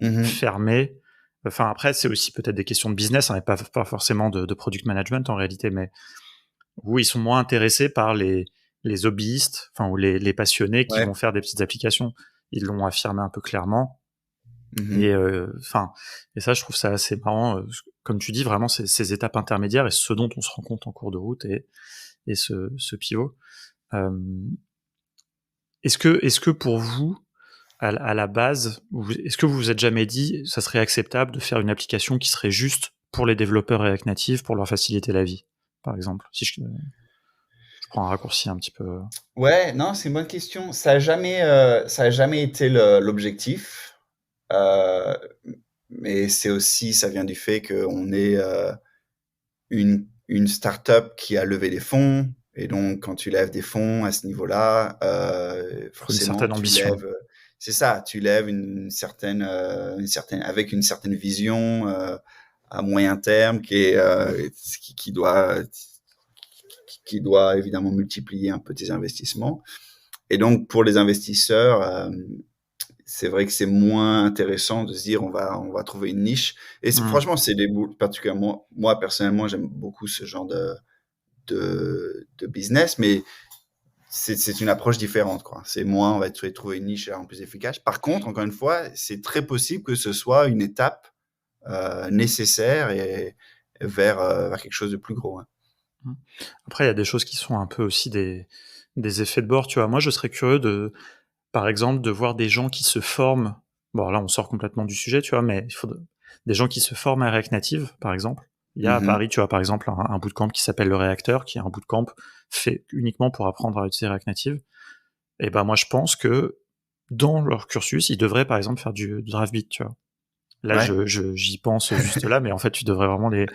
Mhm. fermées. Enfin, après, c'est aussi peut-être des questions de business, hein, et pas forcément de product management en réalité, mais où ils sont moins intéressés par les hobbyistes, enfin, ou les passionnés qui Ouais. vont faire des petites applications. Ils l'ont affirmé un peu clairement. Et Mhm. enfin, et ça, je trouve ça assez marrant. Comme tu dis, vraiment, ces étapes intermédiaires et ce dont on se rend compte en cours de route et ce pivot. Euh, est-ce que pour vous, à la base, est-ce que vous vous êtes jamais dit, ça serait acceptable de faire une application qui serait juste pour les développeurs React Native pour leur faciliter la vie, par exemple, si je prends un raccourci un petit peu. Ouais, non, c'est une bonne question. Ça a jamais été l'objectif. Euh, mais c'est aussi, ça vient du fait qu'on est une startup qui a levé des fonds. Et donc, quand tu lèves des fonds à ce niveau-là, Faut une forcément, certaine ambition. c'est ça, tu lèves avec une certaine vision à moyen terme qui doit évidemment multiplier un peu tes investissements. Et donc, pour les investisseurs, c'est vrai que c'est moins intéressant de se dire on va trouver une niche. Et Hmm. franchement, particulièrement, moi personnellement, j'aime beaucoup ce genre de business, mais c'est une approche différente, quoi. C'est moins, on va trouver une niche en plus efficace. Par contre, encore une fois, c'est très possible que ce soit une étape nécessaire et vers quelque chose de plus gros, hein. Hmm. Après, il y a des choses qui sont un peu aussi des effets de bord. Tu vois, moi, je serais curieux par exemple, de voir des gens qui se forment. Bon, là, on sort complètement du sujet, tu vois, mais des gens qui se forment à React Native, par exemple. Il y a à Mhm. Paris, tu vois, par exemple, un bootcamp qui s'appelle le Réacteur, qui est un bootcamp fait uniquement pour apprendre à utiliser React Native. Et ben, moi, je pense que dans leur cursus, ils devraient, par exemple, faire du Draftbeat, tu vois. Là, Ouais. j'y pense juste là, mais en fait, tu devrais vraiment les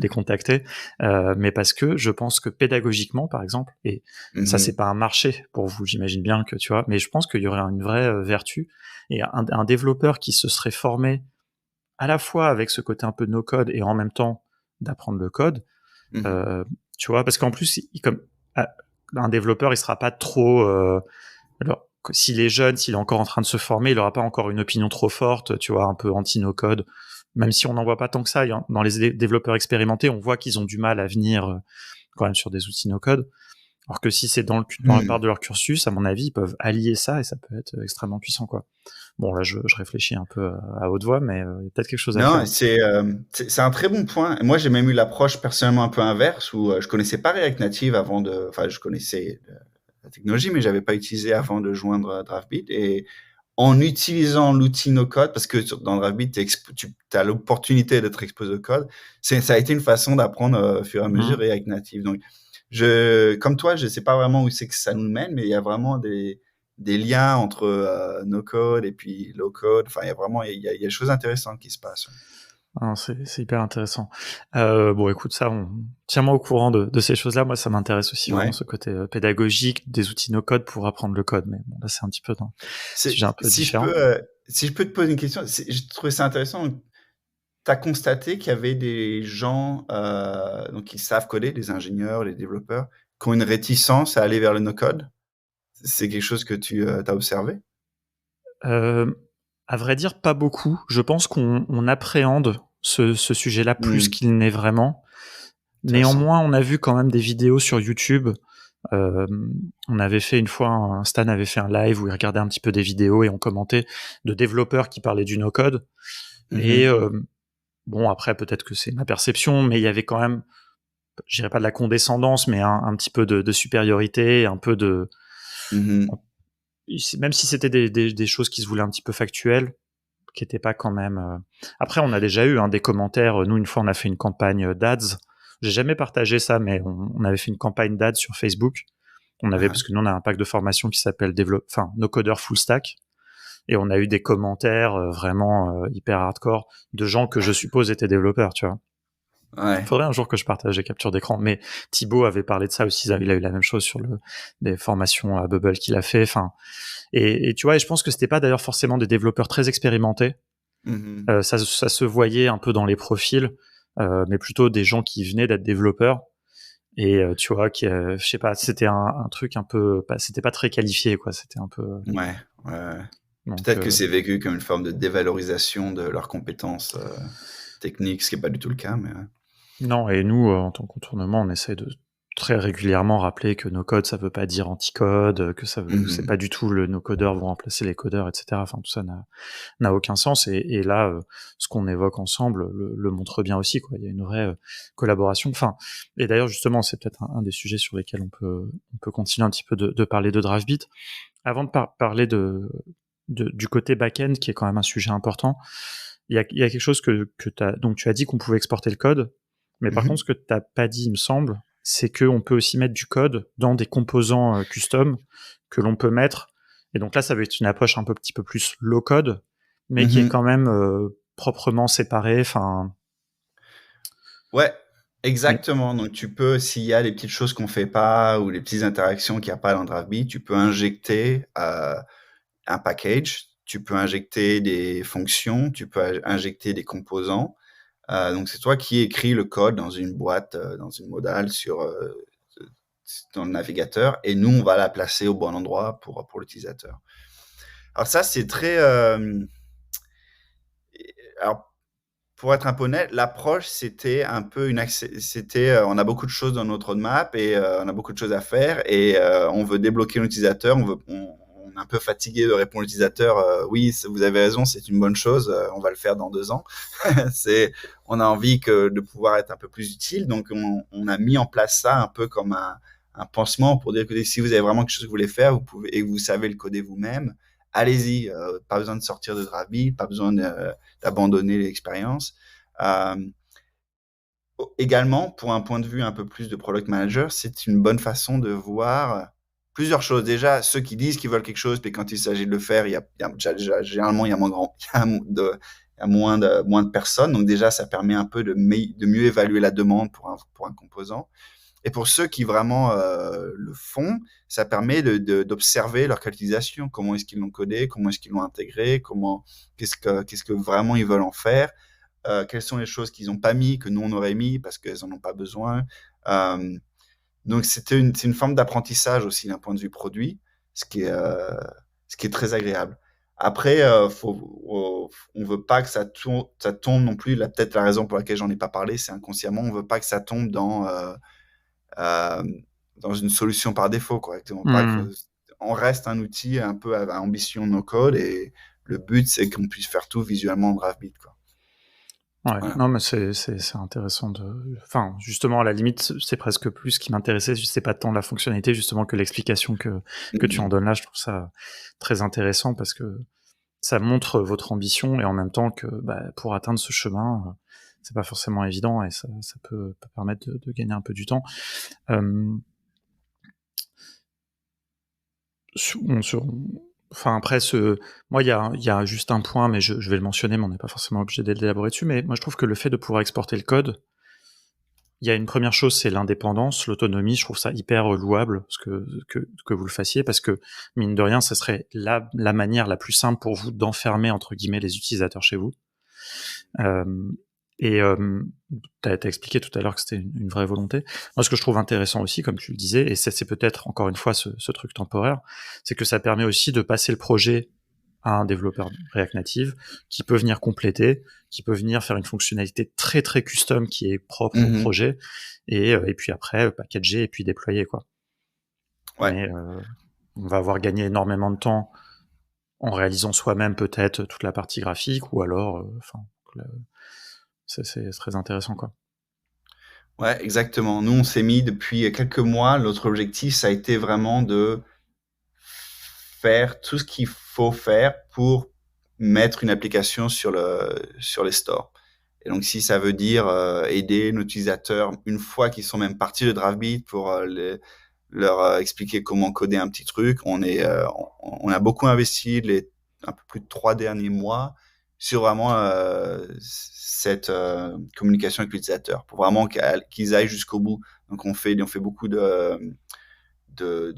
contacter. Mais parce que je pense que pédagogiquement, par exemple, et ça, c'est Mhm. pas un marché pour vous, j'imagine bien que tu vois, mais je pense qu'il y aurait une vraie vertu et un développeur qui se serait formé à la fois avec ce côté un peu no code et en même temps d'apprendre le code, Mhm. euh, tu vois, parce qu'en plus, comme ah, un développeur, il sera pas trop alors, s'il est jeune, s'il est encore en train de se former, il n'aura pas encore une opinion trop forte, tu vois, un peu anti-no-code. Même si on n'en voit pas tant que ça, dans les développeurs expérimentés, on voit qu'ils ont du mal à venir quand même sur des outils no-code. Alors que si c'est dans la part Hmm. de leur cursus, à mon avis, ils peuvent allier ça et ça peut être extrêmement puissant, quoi. Bon, là, je réfléchis un peu à haute voix, mais il y a peut-être quelque chose à Non, faire. c'est un très bon point. Moi, j'ai même eu l'approche personnellement un peu inverse où je connaissais pas React Native enfin, je connaissais la technologie, mais j'avais pas utilisé avant de joindre Draftbeat. Et en utilisant l'outil no code, parce que dans Draftbeat, tu as l'opportunité d'être exposé au code, ça a été une façon d'apprendre au fur et à mesure Mhm. React Native. Donc, comme toi, je sais pas vraiment où c'est que ça nous mène, mais il y a vraiment des liens entre no code et puis low code. Enfin, il y a vraiment, il y a des choses intéressantes qui se passent. Ah, c'est hyper intéressant. Bon, écoute, ça, tiens-moi au courant de ces choses-là. Moi, ça m'intéresse aussi vraiment Ouais. ce côté pédagogique des outils no-code pour apprendre le code. Mais bon, là, c'est un petit peu un sujet un peu différent. Si je peux te poser une question, je trouvais ça intéressant. Tu as constaté qu'il y avait des gens donc qui savent coder, des ingénieurs, des développeurs, qui ont une réticence à aller vers le no-code. C'est quelque chose que tu as observé? Euh, à vrai dire, pas beaucoup. Je pense qu'on appréhende ce sujet-là plus Hmm, qu'il n'est vraiment. intéressant. Néanmoins, on a vu quand même des vidéos sur YouTube. Euh, on avait fait une fois, Stan avait fait un live où il regardait un petit peu des vidéos et on commentait de développeurs qui parlaient du no-code. Et Mhm, bon, après, peut-être que c'est ma perception, mais il y avait quand même, je dirais pas de la condescendance, mais un petit peu de supériorité, un peu de, mhm. même si c'était des choses qui se voulaient un petit peu factuelles, qui n'étaient pas quand même. Après, on a déjà eu des commentaires. Nous, une fois, on a fait une campagne d'ads. J'ai jamais partagé ça, mais on avait fait une campagne d'ads sur Facebook. On avait, Ah, parce que nous, on a un pack de formation qui s'appelle No Coder Full Stack. Et on a eu des commentaires vraiment hyper hardcore de gens que je suppose étaient développeurs, tu vois. ouais. Faudrait un jour que je partage des captures d'écran. Mais Thibaut avait parlé de ça aussi. Il a eu la même chose sur des formations à Bubble qu'il a fait. Enfin, et tu vois, et je pense que c'était pas d'ailleurs forcément des développeurs très expérimentés. Mhm. Ça se voyait un peu dans les profils, mais plutôt des gens qui venaient d'être développeurs. Et tu vois, je sais pas, c'était un truc un peu, c'était pas très qualifié, quoi. C'était un peu, Ouais, ouais, ouais. donc, Peut-être que c'est vécu comme une forme de dévalorisation de leurs compétences techniques, ce qui n'est pas du tout le cas, mais non, et nous, en tant que contournement, on essaie de très régulièrement rappeler que no code, ça veut pas dire anti-code, c'est Mhm. pas du tout nos codeurs vont remplacer les codeurs, etc. Enfin, tout ça n'a aucun sens. Et là, ce qu'on évoque ensemble le montre bien aussi, quoi. Il y a une vraie collaboration. Enfin, et d'ailleurs, justement, c'est peut-être un des sujets sur lesquels on peut continuer un petit peu de parler de Draftbeat. Avant de parler du côté back-end, qui est quand même un sujet important, il y a quelque chose que donc tu as dit qu'on pouvait exporter le code, mais par contre, Mhm. ce que tu n'as pas dit, il me semble, c'est qu'on peut aussi mettre du code dans des composants custom que l'on peut mettre. Et donc là, ça va être une approche un petit peu plus low code, mais qui est Mhm. quand même proprement séparée. Enfin, Ouais, oui. exactement. Donc, tu peux, s'il y a des petites choses qu'on fait pas ou des petites interactions qu'il n'y a pas dans DraftBeat, tu peux injecter un package, tu peux injecter des fonctions, tu peux injecter des composants. Donc, c'est toi qui écris le code dans une boîte, dans une modale dans le navigateur, et nous, on va la placer au bon endroit pour l'utilisateur. Alors ça, c'est très... alors, pour être un peu honnête, l'approche, c'était un peu on a beaucoup de choses dans notre roadmap et on a beaucoup de choses à faire et on veut débloquer l'utilisateur, on est un peu fatigué de répondre à l'utilisateur, oui, vous avez raison, c'est une bonne chose, on va le faire dans 2 ans. On a envie de pouvoir être un peu plus utile, donc on a mis en place ça un peu comme un pansement pour dire que si vous avez vraiment quelque chose que vous voulez faire, vous pouvez, et que vous savez le coder vous-même, allez-y, pas besoin de sortir de Drabi, pas besoin d'abandonner l'expérience. Euh, Également, pour un point de vue un peu plus de product manager, c'est une bonne façon de voir plusieurs choses. Déjà, ceux qui disent qu'ils veulent quelque chose, puis quand il s'agit de le faire, généralement, il y a moins, il y a moins de personnes. Donc déjà, ça permet un peu de mieux évaluer la demande pour un composant. Et pour ceux qui vraiment le font, ça permet d'observer leur utilisation. Comment est-ce qu'ils l'ont codé, comment est-ce qu'ils l'ont intégré, qu'est-ce que vraiment ils veulent en faire, quelles sont les choses qu'ils n'ont pas mis, que nous on aurait mis parce qu'ils n'en ont pas besoin. Euh, donc c'est une forme d'apprentissage aussi d'un point de vue produit, ce qui est, euh, ce qui est très agréable. Après, on veut pas que ça tombe non plus. Peut-être la raison pour laquelle j'en ai pas parlé, c'est inconsciemment, on veut pas que ça tombe dans euh, dans une solution par défaut, correctement. Hmm. On reste un outil un peu à ambition no code et le but, c'est qu'on puisse faire tout visuellement en Draftbeat, quoi. Ouais, Voilà. non, mais c'est intéressant enfin, justement, à la limite, c'est presque plus ce qui m'intéressait, c'est pas tant la fonctionnalité, justement, que l'explication que tu en donnes là. Je trouve ça très intéressant parce que ça montre votre ambition et en même temps que, pour atteindre ce chemin, c'est pas forcément évident et ça peut permettre de gagner un peu du temps. Euh, Enfin, après, moi, il y a juste un point, mais je vais le mentionner, mais on n'est pas forcément obligé d'élaborer dessus. Mais moi, je trouve que le fait de pouvoir exporter le code, il y a une première chose, c'est l'indépendance, l'autonomie. Je trouve ça hyper louable que vous le fassiez, parce que, mine de rien, ce serait la manière la plus simple pour vous d'enfermer, entre guillemets, les utilisateurs chez vous. Euh, et t'as expliqué tout à l'heure que c'était une vraie volonté. Moi, ce que je trouve intéressant aussi, comme tu le disais, et c'est peut-être encore une fois ce truc temporaire, c'est que ça permet aussi de passer le projet à un développeur React Native qui peut venir compléter, qui peut venir faire une fonctionnalité très très custom qui est propre au Mhm. projet, et puis après packager et puis déployer, quoi. Ouais. Mais on va avoir gagné énormément de temps en réalisant soi-même peut-être toute la partie graphique, ou alors, c'est très intéressant, quoi. Ouais, exactement. Nous, on s'est mis depuis quelques mois. Notre objectif, ça a été vraiment de faire tout ce qu'il faut faire pour mettre une application sur les stores. Et donc, si ça veut dire aider nos utilisateurs une fois qu'ils sont même partis de Draftbeat pour leur expliquer comment coder un petit truc, on a beaucoup investi un peu plus de 3 derniers mois sur vraiment cette communication avec l'utilisateur pour vraiment qu'ils aillent jusqu'au bout. Donc, on fait beaucoup de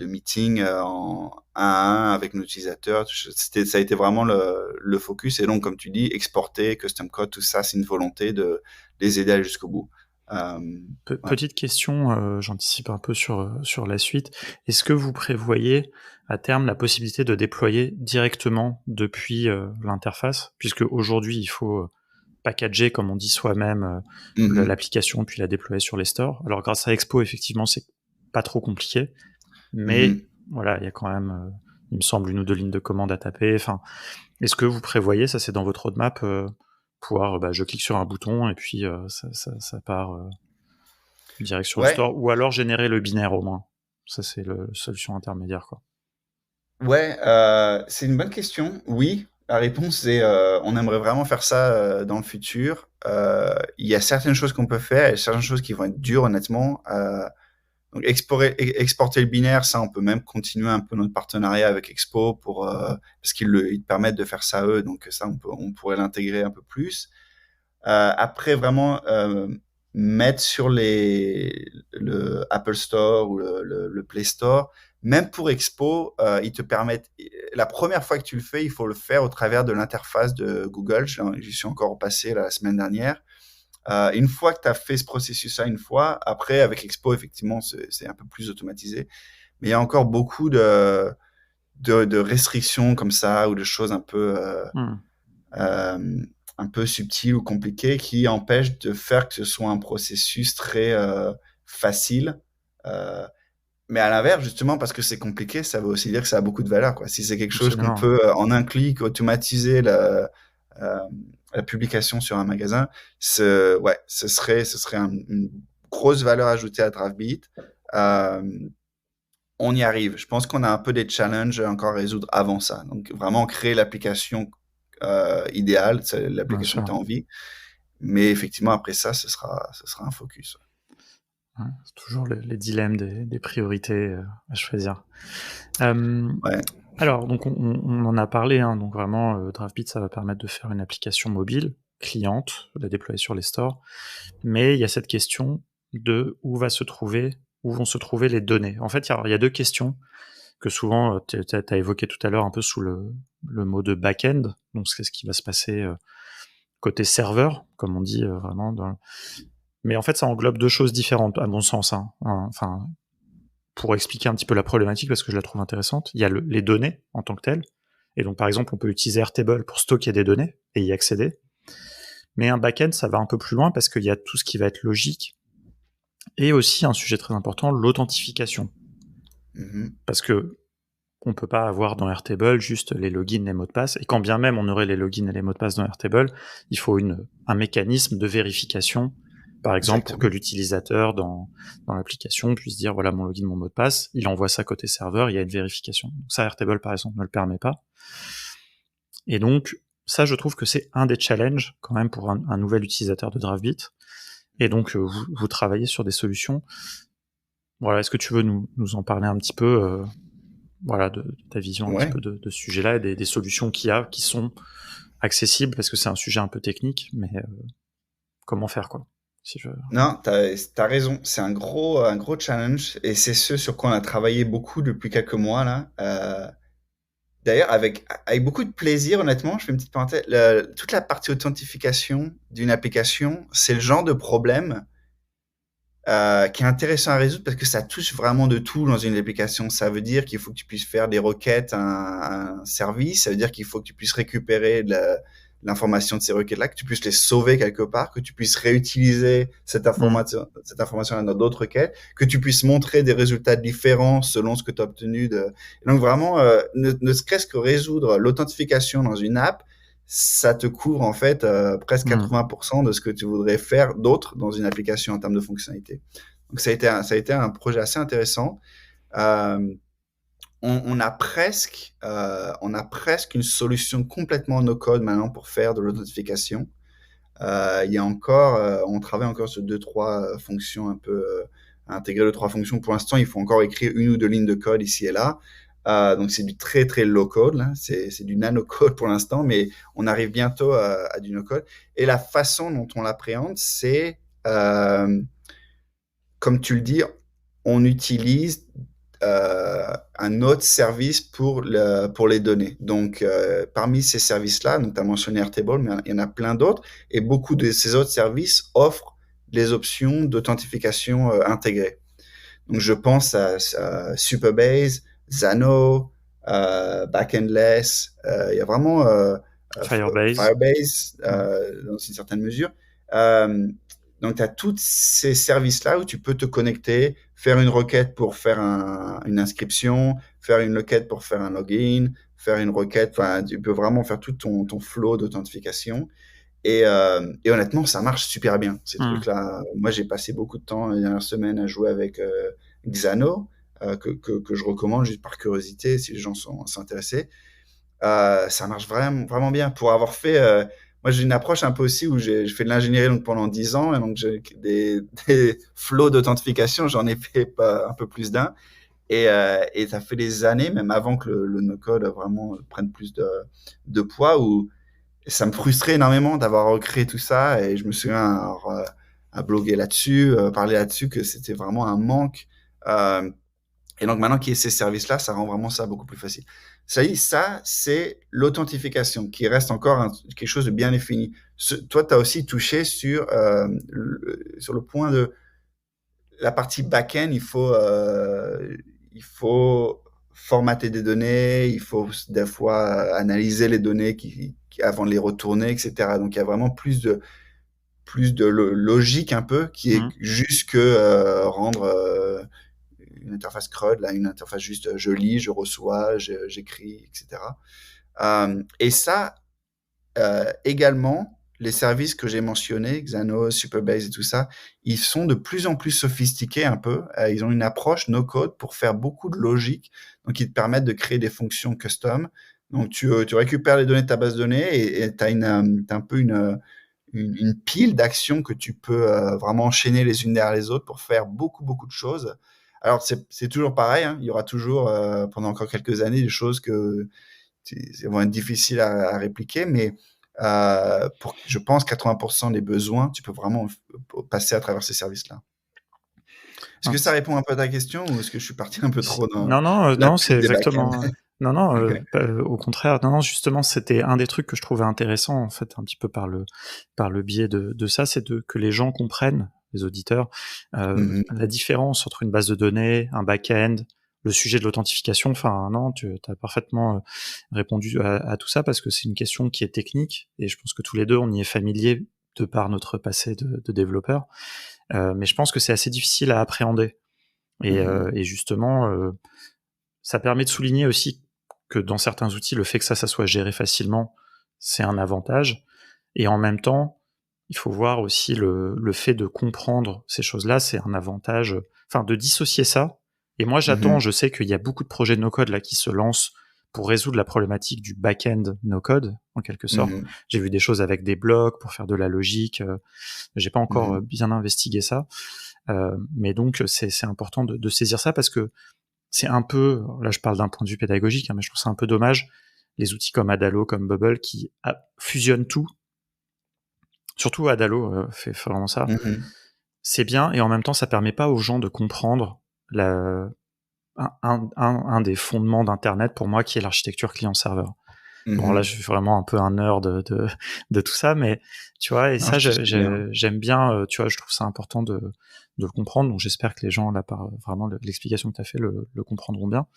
meetings en 1 à 1 avec nos utilisateurs. Ça a été vraiment le focus. Et donc, comme tu dis, exporter, custom code, tout ça, c'est une volonté de les aider à aller jusqu'au bout. Ouais. Petite question, j'anticipe un peu sur la suite. Est-ce que vous prévoyez à terme la possibilité de déployer directement depuis l'interface, puisque aujourd'hui il faut packager, comme on dit soi-même, Mhm. l'application puis la déployer sur les stores. Alors grâce à Expo, effectivement, c'est pas trop compliqué, mais Mhm. voilà, il y a quand même, il me semble, 1 ou 2 lignes de commande à taper. Enfin, est-ce que vous prévoyez, ça c'est dans votre roadmap, pouvoir, je clique sur un bouton et puis ça part direct sur le Ouais, store, ou alors générer le binaire au moins. Ça, c'est la solution intermédiaire, quoi. ouais, c'est une bonne question. Oui, la réponse est on aimerait vraiment faire ça dans le futur. Il y a certaines choses qu'on peut faire et certaines choses qui vont être dures, honnêtement. Donc exporter le binaire, ça, on peut même continuer un peu notre partenariat avec Expo parce ils permettent de faire ça eux. Donc ça, on pourrait l'intégrer un peu plus. Après, vraiment mettre sur le Apple Store ou le Play Store, même pour Expo, ils te permettent. La première fois que tu le fais, il faut le faire au travers de l'interface de Google. J'y suis encore passé la semaine dernière. Une fois que tu as fait ce processus-là une fois, après, avec Expo, effectivement, c'est un peu plus automatisé. Mais il y a encore beaucoup de restrictions comme ça ou de choses Hmm. euh, un peu subtiles ou compliquées qui empêchent de faire que ce soit un processus très facile. Euh, mais à l'inverse, justement, parce que c'est compliqué, ça veut aussi dire que ça a beaucoup de valeur, quoi. Si c'est quelque chose qu'on Absolument. peut, en un clic, automatiser euh, la publication sur un magasin, ouais, ce serait une grosse valeur ajoutée à Draftbeat. Euh, on y arrive. Je pense qu'on a un peu des challenges encore à résoudre avant ça. Donc, vraiment créer l'application idéale, c'est Bien l'application que tu sûr. as envie. Mais effectivement, après ça, ce sera un focus. Ouais, c'est toujours les dilemmes des priorités à choisir. Euh, Ouais. alors, donc on en a parlé, hein, donc vraiment, Draftbeat, ça va permettre de faire une application mobile, cliente, de la déployer sur les stores. Mais il y a cette question de où vont se trouver les données. En fait, il y a 2 questions que souvent, tu as évoqué tout à l'heure un peu sous le mot de back-end. Donc, c'est ce qui va se passer côté serveur, comme on dit vraiment. Mais en fait, ça englobe 2 choses différentes, à mon sens. Hein. Enfin, pour expliquer un petit peu la problématique, parce que je la trouve intéressante, il y a les données en tant que telles. Et donc, par exemple, on peut utiliser Airtable pour stocker des données et y accéder. Mais un back-end, ça va un peu plus loin parce qu'il y a tout ce qui va être logique Et aussi un sujet très important, l'authentification. Parce que on peut pas avoir dans Airtable juste les logins, les mots de passe. Et quand bien même on aurait les logins et les mots de passe dans Airtable, il faut un mécanisme de vérification, par exemple, pour que Exactement. l'utilisateur dans l'application puisse dire voilà mon login, mon mot de passe. Il envoie ça côté serveur, il y a une vérification. Donc ça, Airtable par exemple ne le permet pas. Et donc ça, je trouve que c'est un des challenges quand même pour un nouvel utilisateur de Draftbit. Et donc vous travaillez sur des solutions. Voilà, est-ce que tu veux nous en parler un petit peu voilà, de ta vision un petit Ouais. peu de ce sujet-là et des solutions qu'il y a qui sont accessibles, parce que c'est un sujet un peu technique, mais comment faire, quoi, si je... Non, t'as raison. C'est un gros challenge et c'est ce sur quoi on a travaillé beaucoup depuis quelques mois là. D'ailleurs, avec beaucoup de plaisir, honnêtement, je fais une petite parenthèse. Toute la partie authentification d'une application, c'est le genre de problème qui est intéressant à résoudre parce que ça touche vraiment de tout dans une application. Ça veut dire qu'il faut que tu puisses faire des requêtes à un service. Ça veut dire qu'il faut que tu puisses récupérer l'information de ces requêtes-là, que tu puisses les sauver quelque part, que tu puisses réutiliser cette information-là dans d'autres requêtes, que tu puisses montrer des résultats différents selon ce que tu as obtenu. Et donc vraiment, ne serait-ce que résoudre l'authentification dans une app, ça te couvre en fait presque 80% de ce que tu voudrais faire d'autre dans une application en termes de fonctionnalité. Donc ça a été un projet assez intéressant. Euh, on a presque une solution complètement no code maintenant pour faire de l'authentification. Il y a encore, on travaille encore sur deux trois fonctions un peu intégrer deux trois fonctions. Pour l'instant, il faut encore écrire une ou deux lignes de code ici et là. Donc c'est du très très low code, là. C'est du nano code pour l'instant, mais on arrive bientôt à du no code. Et la façon dont on l'appréhende, c'est comme tu le dis, on utilise un autre service pour les données. Donc, parmi ces services-là, donc tu as mentionné Airtable, mais il y en a plein d'autres, et beaucoup de ces autres services offrent les options d'authentification intégrées. Donc, je pense à Supabase, Zano, Backendless, il y a vraiment Firebase. Firebase dans une certaine mesure. Euh, donc, tu as tous ces services-là où tu peux te connecter, faire une requête pour faire une inscription, faire une requête pour faire un login, faire une requête. Enfin, tu peux vraiment faire tout ton flow d'authentification. Et honnêtement, ça marche super bien, ces trucs-là. Moi, j'ai passé beaucoup de temps les dernières semaines à jouer avec Xano, que je recommande juste par curiosité si les gens sont intéressés. Ça marche vraiment, vraiment bien. Pour avoir fait, moi j'ai une approche un peu aussi où j'ai fait de l'ingénierie donc pendant 10 ans et donc j'ai des flows d'authentification, j'en ai fait pas, un peu plus d'un. Et ça fait des années, même avant que le no-code vraiment prenne plus de poids, où ça me frustrait énormément d'avoir recréé tout ça. Et je me souviens à bloguer là-dessus, parler là-dessus, que c'était vraiment un manque. Euh, et donc maintenant qu'il y a ces services-là, ça rend vraiment ça beaucoup plus facile. Ça y est, ça, c'est l'authentification qui reste encore quelque chose de bien défini. Toi, tu as aussi touché sur le point de la partie back-end. Il faut formater des données, il faut des fois analyser les données avant de les retourner, etc. Donc il y a vraiment plus de logique un peu qui est juste que rendre une interface CRUD, là, une interface juste je lis, je reçois, j'écris, etc. Et ça, également, les services que j'ai mentionnés, Xano, Supabase et tout ça, ils sont de plus en plus sophistiqués un peu. Ils ont une approche no-code pour faire beaucoup de logique. Donc, ils te permettent de créer des fonctions custom. Donc, tu récupères les données de ta base de données et tu as un peu une pile d'actions que tu peux vraiment enchaîner les unes derrière les autres pour faire beaucoup, beaucoup de choses. Alors, c'est toujours pareil, hein. Il y aura toujours, pendant encore quelques années, des choses que vont être difficiles à répliquer, mais pour, je pense, 80% des besoins, tu peux vraiment passer à travers ces services-là. Est-ce que ça répond un peu à ta question ou est-ce que je suis parti un peu trop dans la Non, c'est pile des back-ends? exactement. Non, Ok. au contraire. Non, justement, c'était un des trucs que je trouvais intéressant, en fait, un petit peu par le biais de ça, c'est que les gens comprennent, les auditeurs, la différence entre une base de données, un back-end, le sujet de l'authentification. Enfin, non, tu as parfaitement répondu à tout ça parce que c'est une question qui est technique et je pense que tous les deux, on y est familier de par notre passé de développeur. Mais je pense que c'est assez difficile à appréhender. Et justement, ça permet de souligner aussi que dans certains outils, le fait que ça soit géré facilement, c'est un avantage. Et en même temps, il faut voir aussi le fait de comprendre ces choses-là, c'est un avantage. Enfin, de dissocier ça. Et moi, j'attends, je sais qu'il y a beaucoup de projets de no-code là qui se lancent pour résoudre la problématique du back-end no-code, en quelque sorte. J'ai vu des choses avec des blocs pour faire de la logique. J'ai pas encore bien investigué ça. Mais donc, c'est important de saisir ça parce que c'est un peu, là je parle d'un point de vue pédagogique, mais je trouve ça un peu dommage, les outils comme Adalo, comme Bubble, qui fusionnent tout. Surtout Adalo fait vraiment ça. C'est bien, et en même temps, ça permet pas aux gens de comprendre un des fondements d'Internet, pour moi, qui est l'architecture client-serveur. Bon, là, je suis vraiment un peu un nerd de tout ça, mais tu vois, et Non, ça, je te suis bien. j'aime bien, tu vois, je trouve ça important de le comprendre, donc j'espère que les gens, là, par vraiment l'explication que tu as fait, le comprendront bien.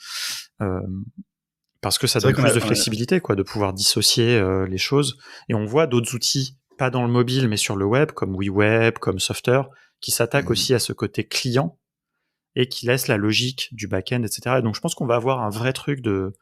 Parce que ça C'est vrai donne qu'on plus de a flexibilité, quoi, de pouvoir dissocier les choses. Et on voit d'autres outils, pas dans le mobile, mais sur le web, comme WeWeb, comme Softer, qui s'attaquent aussi à ce côté client et qui laissent la logique du back-end, etc. Et donc, je pense qu'on va avoir un vrai truc de...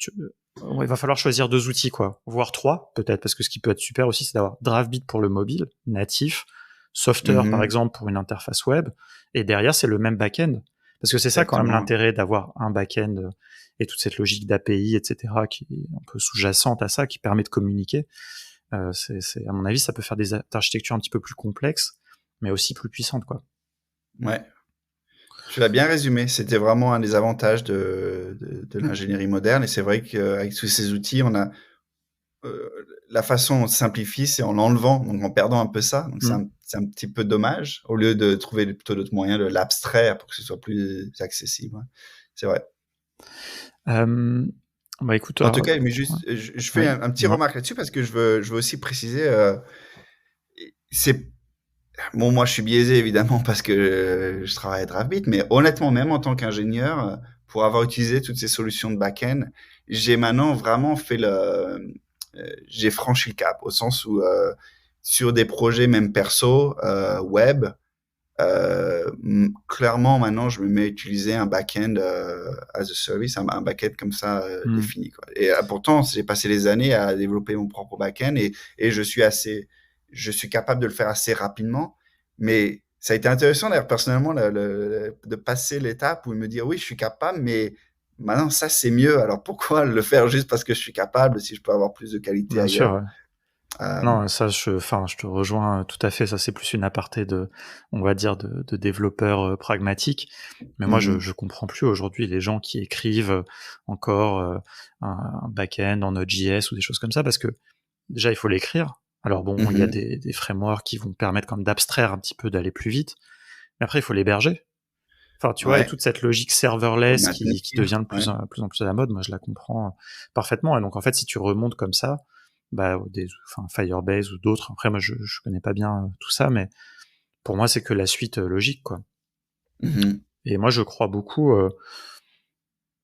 il va falloir choisir 2 outils, quoi, voire 3, peut-être, parce que ce qui peut être super aussi, c'est d'avoir DraftBeat pour le mobile, natif, Softer, par exemple, pour une interface web, et derrière, c'est le même back-end. Parce que c'est ça, quand même, Exactement. l'intérêt d'avoir un back-end et toute cette logique d'API, etc., qui est un peu sous-jacente à ça, qui permet de communiquer. À mon avis, ça peut faire des architectures un petit peu plus complexes, mais aussi plus puissantes, quoi. Ouais. Tu l'as bien résumé. C'était vraiment un des avantages de l'ingénierie moderne. Et c'est vrai qu'avec tous ces outils, on a la façon dont on simplifie, c'est en l'enlevant, donc en perdant un peu ça. Donc c'est un petit peu dommage, au lieu de trouver plutôt d'autres moyens de l'abstraire pour que ce soit plus accessible. Ouais. C'est vrai. Bah écoute, En tout cas, mais ouais. juste, je fais Oui, un petit dis-moi. remarque là-dessus parce que je veux aussi préciser, c'est bon, moi je suis biaisé évidemment parce que je travaille à DraftBeat, mais honnêtement, même en tant qu'ingénieur, pour avoir utilisé toutes ces solutions de back-end, j'ai maintenant vraiment fait j'ai franchi le cap au sens où sur des projets même perso, web, clairement maintenant je me mets à utiliser un back-end as a service, un back-end comme ça défini, quoi. Et pourtant j'ai passé des années à développer mon propre back-end et je suis capable de le faire assez rapidement, mais ça a été intéressant d'ailleurs personnellement de passer l'étape où me dire oui je suis capable, mais maintenant ça c'est mieux, alors pourquoi le faire juste parce que je suis capable si je peux avoir plus de qualité Bien sûr, ailleurs. ouais. Non, ça, je te rejoins tout à fait. Ça, c'est plus une aparté on va dire, de développeurs pragmatiques. Mais moi, je comprends plus aujourd'hui les gens qui écrivent encore un back-end en Node.js ou des choses comme ça, parce que déjà, il faut l'écrire. Alors bon, il y a des frameworks qui vont permettre quand même d'abstraire un petit peu, d'aller plus vite. Mais après, il faut l'héberger. Enfin, tu vois, et Ouais, toute cette logique faut le serverless qui maintenir, devient de ouais. plus en plus à la mode, moi je la comprends parfaitement. Et donc en fait, si tu remontes comme ça, bah, Firebase ou d'autres, après moi je connais pas bien tout ça, mais pour moi c'est que la suite logique, quoi. Et moi je crois beaucoup,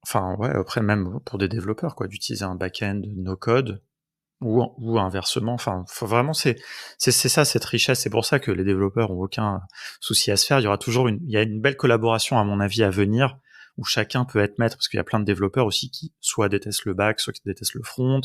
enfin ouais, après même pour des développeurs, quoi, d'utiliser un back-end no code, ou inversement. Enfin, faut vraiment, c'est ça cette richesse. C'est pour ça que les développeurs ont aucun souci à se faire. Il y aura toujours il y a une belle collaboration à mon avis à venir où chacun peut être maître, parce qu'il y a plein de développeurs aussi qui soit détestent le back, soit qui détestent le front.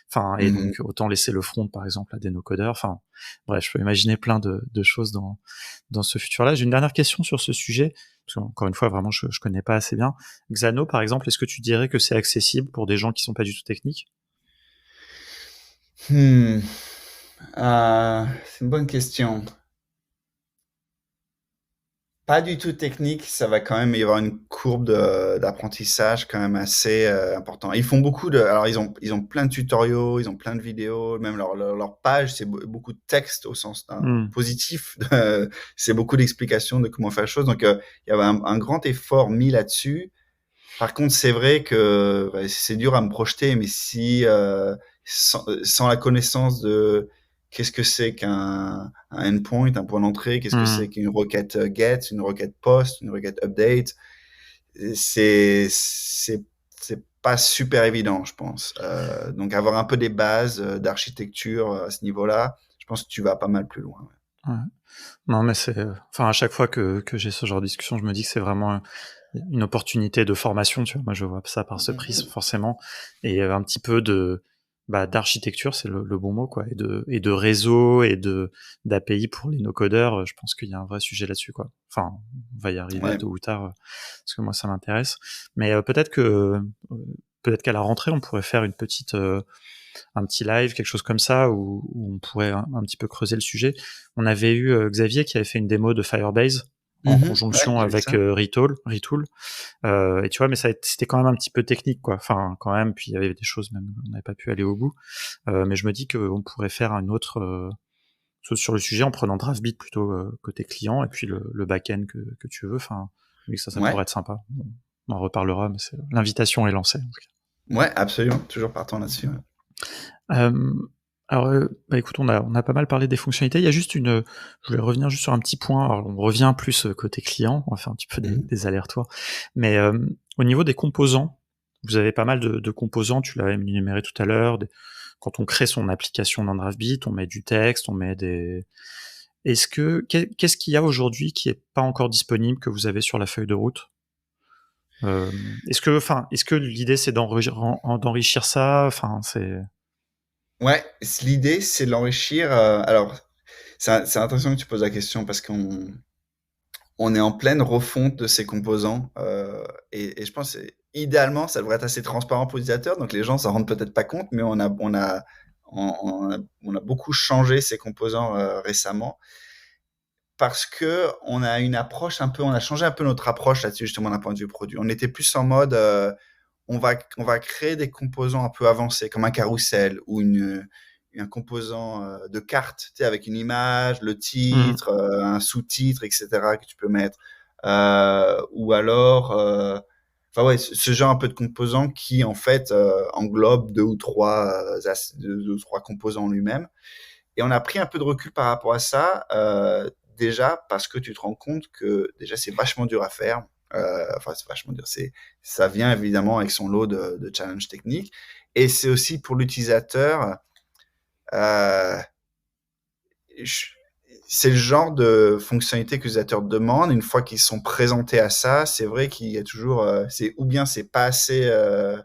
Enfin, et donc autant laisser le front par exemple à des no-codeurs. Enfin, bref, je peux imaginer plein de choses dans ce futur-là. J'ai une dernière question sur ce sujet. Parce qu'encore une fois, vraiment, je connais pas assez bien. Xano, par exemple, est-ce que tu dirais que c'est accessible pour des gens qui sont pas du tout techniques? Hmm. C'est une bonne question. Pas du tout technique, ça va quand même y avoir une courbe d'apprentissage quand même assez important. Ils font beaucoup alors ils ont plein de tutoriaux, ils ont plein de vidéos, même leur page, c'est beaucoup de texte au sens Hmm. positif. C'est beaucoup d'explications de comment faire les choses. Donc il y avait un grand effort mis là-dessus. Par contre, c'est vrai que c'est dur à me projeter, mais si sans la connaissance de qu'est-ce que c'est un endpoint, un point d'entrée, qu'est-ce que c'est Hmm. qu'une requête get, une requête post, une requête update, c'est pas super évident, je pense. Donc avoir un peu des bases d'architecture à ce niveau-là, je pense que tu vas pas mal plus loin. Ouais. Non, mais enfin, à chaque fois que j'ai ce genre de discussion, je me dis que c'est vraiment une opportunité de formation, tu vois. Moi, je vois ça par ce prisme, forcément. Et un petit peu d'architecture, c'est le bon mot, quoi. Et de réseau et d'API pour les no-codeurs. Je pense qu'il y a un vrai sujet là-dessus, quoi. Enfin, on va y arriver Ouais. tôt ou tard, parce que moi, ça m'intéresse. Mais peut-être qu'à la rentrée, on pourrait faire un petit live, quelque chose comme ça, où on pourrait un petit peu creuser le sujet. On avait eu Xavier qui avait fait une démo de Firebase en Ouais, conjonction j'ai vu avec ça. Retool. Et tu vois, mais c'était quand même un petit peu technique, quoi. Enfin, quand même, puis il y avait des choses même, on n'avait pas pu aller au bout. Mais je me dis qu'on pourrait faire une autre sur le sujet en prenant Draftbeat plutôt côté client et puis le back-end que tu veux. Enfin, oui, ça Ouais, pourrait être sympa. On en reparlera, mais l'invitation est lancée. En tout cas. ouais, absolument. Toujours partant là-dessus. Ouais. Euh, alors, écoute, on a pas mal parlé des fonctionnalités. Il y a juste je voulais revenir juste sur un petit point. Alors, on revient plus côté client. On va faire un petit peu des allers-retours. Mais au niveau des composants, vous avez pas mal de composants. Tu l'as énuméré tout à l'heure. Quand on crée son application dans Draftbeat, on met du texte, on met des. Qu'est-ce qu'il y a aujourd'hui qui est pas encore disponible que vous avez sur la feuille de route? Est-ce que l'idée c'est d'enrichir ça? Enfin, c'est. Ouais, l'idée, c'est de l'enrichir. Alors, c'est intéressant que tu poses la question parce qu'on est en pleine refonte de ces composants. Et je pense, idéalement, ça devrait être assez transparent pour l'utilisateur. Donc, les gens s'en rendent peut-être pas compte, mais on a beaucoup changé ces composants récemment parce que on a une approche on a changé un peu notre approche là-dessus, justement, d'un point de vue produit. On était plus en mode, on va créer des composants un peu avancés, comme un carrousel ou un composant de carte, tu sais, avec une image, le Hmm. titre, un sous-titre, etc., que tu peux mettre. Ou alors, enfin ouais, ce genre un peu de composants qui, en fait, englobe deux ou trois composants en lui-même. Et on a pris un peu de recul par rapport à ça, déjà parce que tu te rends compte que déjà c'est vachement dur à faire. Enfin, c'est vachement dur. Ça vient évidemment avec son lot de challenges techniques. Et c'est aussi pour l'utilisateur, euh, je- c'est le genre de fonctionnalité que les utilisateurs demandent. Une fois qu'ils sont présentés à ça, c'est vrai qu'il y a toujours, ou bien c'est pas assez, euh,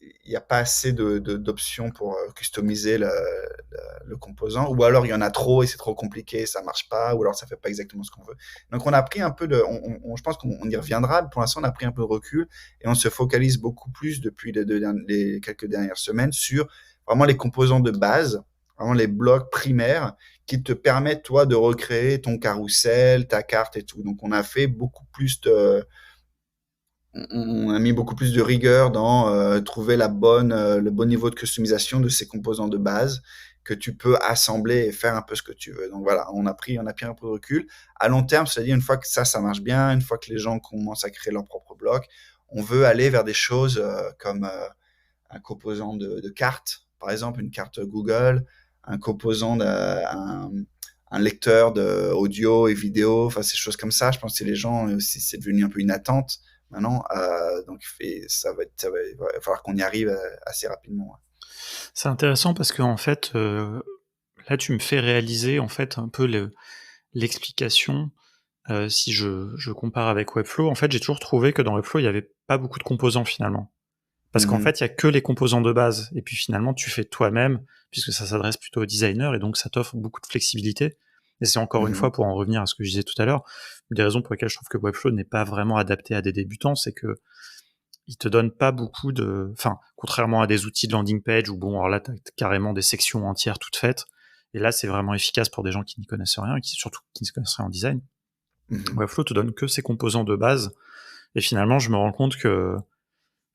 il n'y a pas assez d'options pour customiser le composant, ou alors il y en a trop et c'est trop compliqué, ça marche pas, ou alors ça fait pas exactement ce qu'on veut. Donc on a pris un peu je pense qu'on y reviendra, mais pour l'instant on a pris un peu de recul et on se focalise beaucoup plus depuis les quelques dernières semaines sur vraiment les composants de base, vraiment les blocs primaires qui te permettent toi de recréer ton carrousel, ta carte et tout. Donc on a fait beaucoup plus on a mis beaucoup plus de rigueur dans trouver le bon niveau de customisation de ces composants de base que tu peux assembler et faire un peu ce que tu veux. Donc voilà, on a pris un peu de recul. À long terme, c'est-à-dire une fois que ça marche bien, une fois que les gens commencent à créer leur propre bloc, on veut aller vers des choses comme un composant de carte, par exemple une carte Google, un composant un lecteur de audio et vidéo, enfin ces choses comme ça. Je pense que les gens aussi, c'est devenu un peu une attente maintenant. Donc il va falloir qu'on y arrive assez rapidement. Ouais. C'est intéressant parce que en fait, là, tu me fais réaliser en fait un peu l'explication. Si je compare avec Webflow, en fait, j'ai toujours trouvé que dans Webflow, il y avait pas beaucoup de composants finalement. Parce qu'en Mhm. fait, il y a que les composants de base. Et puis finalement, tu fais toi-même, puisque ça s'adresse plutôt aux designers, et donc ça t'offre beaucoup de flexibilité. Et c'est encore une fois, Mhm. pour en revenir à ce que je disais tout à l'heure, une des raisons pour lesquelles je trouve que Webflow n'est pas vraiment adapté à des débutants, c'est que il te donne pas beaucoup enfin, contrairement à des outils de landing page où bon, alors là, t'as carrément des sections entières toutes faites. Et là, c'est vraiment efficace pour des gens qui n'y connaissent rien et surtout qui ne connaissent rien en design. Mhm. Webflow te donne que ses composants de base. Et finalement, je me rends compte que,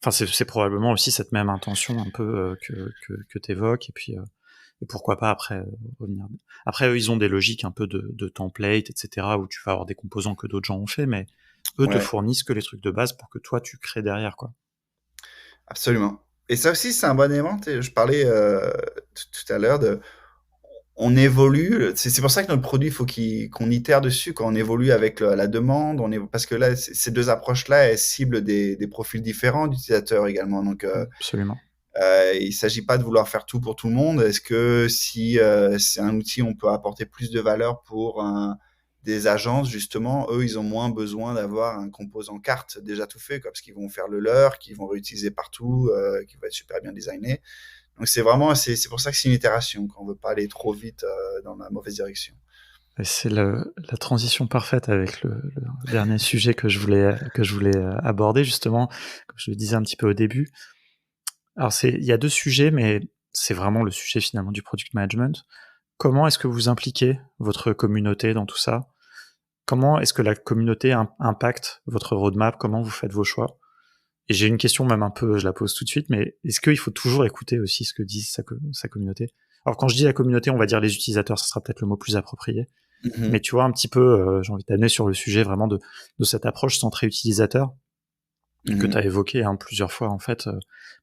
enfin, c'est probablement aussi cette même intention un peu que t'évoques. Et pourquoi pas après revenir. Après, eux, ils ont des logiques un peu de template, etc., où tu vas avoir des composants que d'autres gens ont fait, mais eux te Ouais, fournissent que les trucs de base pour que toi, tu crées derrière, quoi. absolument. Et ça aussi, c'est un bon élément. Je parlais tout à l'heure de on évolue. C'est pour ça que notre produit, il faut qu'on itère dessus quand on évolue avec la demande. Parce que là, ces deux approches-là, elles ciblent des profils différents d'utilisateurs également. Donc, Absolument. Il s'agit pas de vouloir faire tout pour tout le monde. Est-ce que si c'est un outil, on peut apporter plus de valeur pour des agences, justement, eux, ils ont moins besoin d'avoir un composant carte déjà tout fait, quoi, parce qu'ils vont faire le leur, qu'ils vont réutiliser partout, qui va être super bien designé. Donc c'est pour ça que c'est une itération, qu'on veut pas aller trop vite dans la mauvaise direction. Et c'est la transition parfaite avec le dernier sujet que je voulais aborder, justement, comme je le disais un petit peu au début. Alors il y a deux sujets, mais c'est vraiment le sujet finalement du product management. Comment est-ce que vous impliquez votre communauté dans tout ça? Comment est-ce que la communauté impacte votre roadmap? Comment vous faites vos choix? Et j'ai une question même un peu, je la pose tout de suite, mais est-ce qu'il faut toujours écouter aussi ce que dit sa communauté? Alors quand je dis la communauté, on va dire les utilisateurs, ça sera peut-être le mot plus approprié. Mais tu vois un petit peu, j'ai envie d'amener sur le sujet vraiment de cette approche centrée utilisateur que tu as évoqué plusieurs fois en fait.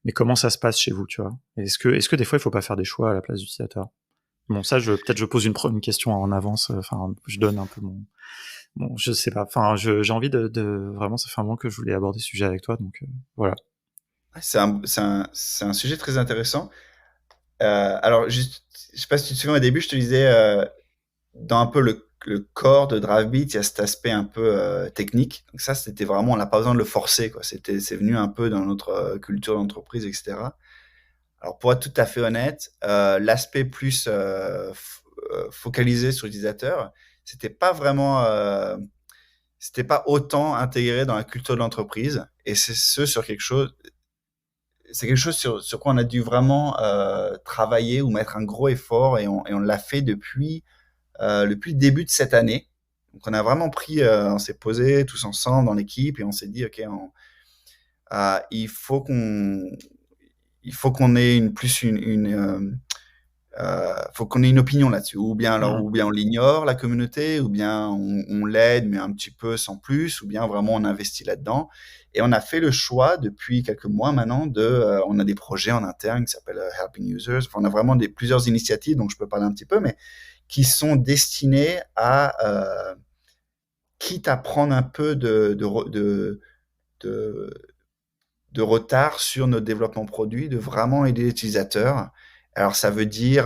Mais comment ça se passe chez vous, tu vois? Est-ce que des fois il faut pas faire des choix à la place d'utilisateur? Bon, ça, peut-être je pose une question en avance. Enfin, je donne un peu bon, je sais pas. Enfin, j'ai envie de vraiment, ça fait un moment que je voulais aborder ce sujet avec toi, donc voilà. C'est un sujet très intéressant. Alors, juste, je sais pas si tu te souviens au début, je te disais, dans un peu le corps de Draftbeat, il y a cet aspect un peu technique. Donc ça, c'était vraiment, on n'a pas besoin de le forcer, quoi. C'est venu un peu dans notre culture d'entreprise, etc. Alors, pour être tout à fait honnête, l'aspect plus focalisé sur l'utilisateur, c'était pas vraiment, c'était pas autant intégré dans la culture de l'entreprise. Et c'est quelque chose sur quoi on a dû vraiment travailler ou mettre un gros effort et on l'a fait depuis le début de cette année. Donc on a vraiment on s'est posé tous ensemble dans l'équipe et on s'est dit, ok, il faut qu'on ait faut qu'on ait une opinion là-dessus. Ou bien on l'ignore la communauté, ou bien on l'aide mais un petit peu sans plus, ou bien vraiment on investit là-dedans. Et on a fait le choix depuis quelques mois maintenant on a des projets en interne qui s'appellent Helping Users. Enfin, on a vraiment plusieurs initiatives dont je peux parler un petit peu, mais qui sont destinées à quitte à prendre un peu de, de retard sur notre développement produit, de vraiment aider l'utilisateur. Alors ça veut dire,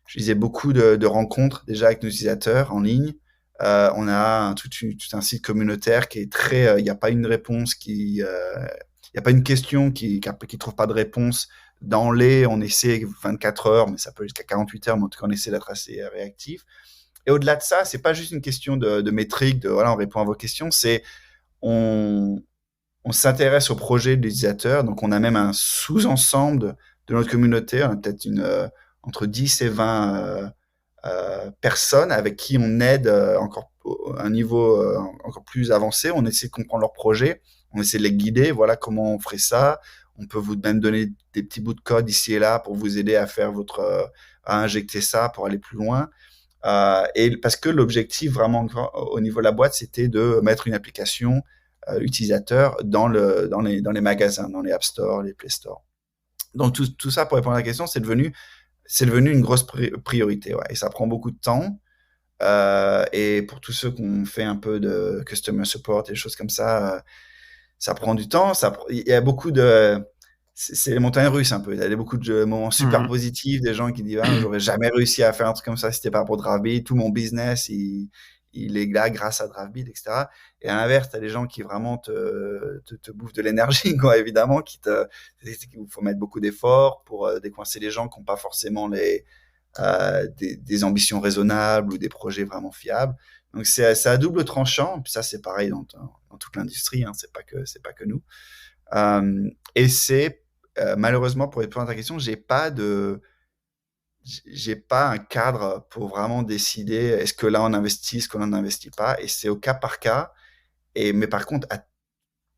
je disais beaucoup de rencontres déjà avec nos utilisateurs en ligne. On a tout un site communautaire qui est très, il n'y a pas une réponse il n'y a pas une question qui trouve pas de réponse. On essaie 24 heures, mais ça peut jusqu'à 48 heures, mais en tout cas, on essaie d'être assez réactif. Et au-delà de ça, c'est pas juste une question de métrique, voilà, on répond à vos questions, on, on s'intéresse au projet de l'utilisateur, donc on a même un sous-ensemble de notre communauté, on a peut-être entre 10 et 20 personnes avec qui on aide encore à un niveau encore plus avancé. On essaie de comprendre leur projet, on essaie de les guider, voilà comment on ferait ça. On peut vous même donner des petits bouts de code ici et là pour vous aider à faire à injecter ça pour aller plus loin. Et parce que l'objectif vraiment au niveau de la boîte, c'était de mettre une application utilisateur dans les magasins, dans les App Store, les Play Store. Donc tout ça, pour répondre à la question, c'est devenu une grosse priorité. Ouais. Et ça prend beaucoup de temps. Et pour tous ceux qui ont fait un peu de customer support et des choses comme ça prend du temps. Il y a beaucoup de... C'est les montagnes russes un peu. Il y a beaucoup de moments super positifs, des gens qui disent ah, j'aurais jamais réussi à faire un truc comme ça si c'était pas pour Draftbeat. Tout mon business, il est là grâce à Draftbeat, etc. Et à l'inverse, tu as des gens qui vraiment te bouffent de l'énergie, quoi, évidemment, qu'il faut mettre beaucoup d'efforts pour décoincer les gens qui n'ont pas forcément des ambitions raisonnables ou des projets vraiment fiables. Donc c'est à double tranchant. Puis ça, c'est pareil dans toute l'industrie. Hein, c'est pas que nous. Et c'est malheureusement, pour répondre à ta question, j'ai pas un cadre pour vraiment décider est-ce que là on investit, est-ce qu'on n'investit pas. Et c'est au cas par cas. Mais par contre,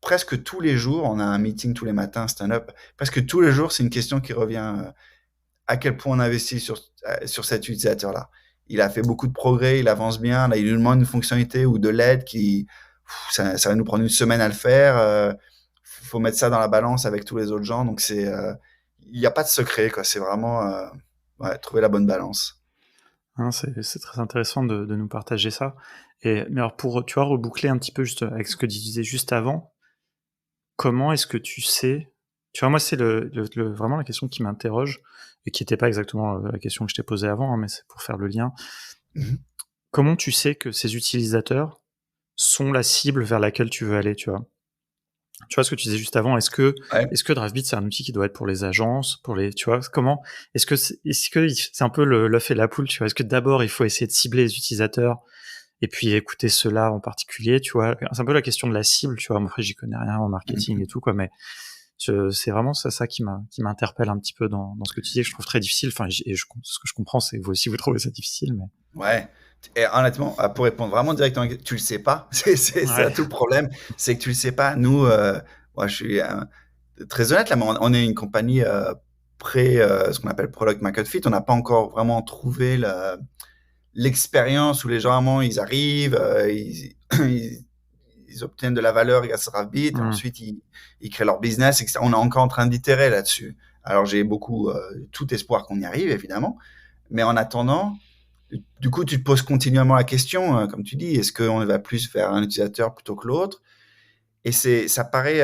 presque tous les jours, on a un meeting tous les matins, stand-up. Presque tous les jours, c'est une question qui revient. À quel point on investit sur cet utilisateur-là. Il a fait beaucoup de progrès, il avance bien, là, il nous demande une fonctionnalité ou de l'aide ça va nous prendre une semaine à le faire. Faut mettre ça dans la balance avec tous les autres gens. Donc il n'y a pas de secret, quoi. C'est vraiment trouver la bonne balance. C'est très intéressant de nous partager ça. Mais alors pour, tu vois, reboucler un petit peu juste avec ce que tu disais juste avant, comment est-ce que tu sais Tu vois, moi, c'est vraiment la question qui m'interroge et qui n'était pas exactement la question que je t'ai posée avant, hein, mais c'est pour faire le lien. Mmh. Comment tu sais que ces utilisateurs sont la cible vers laquelle tu veux aller, tu vois? Tu vois ce que tu disais juste avant, Ouais. est-ce que Drafbeat, c'est un outil qui doit être pour les agences, pour les, tu vois, comment, est-ce que c'est un peu l'œuf et la poule, tu vois? Est-ce que d'abord il faut essayer de cibler les utilisateurs et puis écouter ceux-là en particulier, tu vois? C'est un peu la question de la cible, tu vois? Moi, après, j'y connais rien en marketing Mmh. et tout, quoi, mais c'est vraiment ça qui m'interpelle un petit peu dans ce que tu dis, que je trouve très difficile. Enfin, ce que je comprends, c'est que vous aussi, vous trouvez ça difficile, mais. Ouais. Et honnêtement, pour répondre vraiment directement, tu le sais pas. C'est ça Ouais. tout le problème, c'est que tu le sais pas. Nous, moi, je suis très honnête là, mais on est une compagnie pré, ce qu'on appelle product market fit. On n'a pas encore vraiment trouvé l'expérience où les gens vraiment ils arrivent, ils, ils obtiennent de la valeur grâce à Rabbit, et Mmh. ensuite ils créent leur business, etc. On est encore en train d'itérer là-dessus. Alors j'ai beaucoup tout espoir qu'on y arrive évidemment, mais en attendant, du coup, tu te poses continuellement la question, comme tu dis, est-ce qu'on va plus vers un utilisateur plutôt que l'autre? Et ça paraît,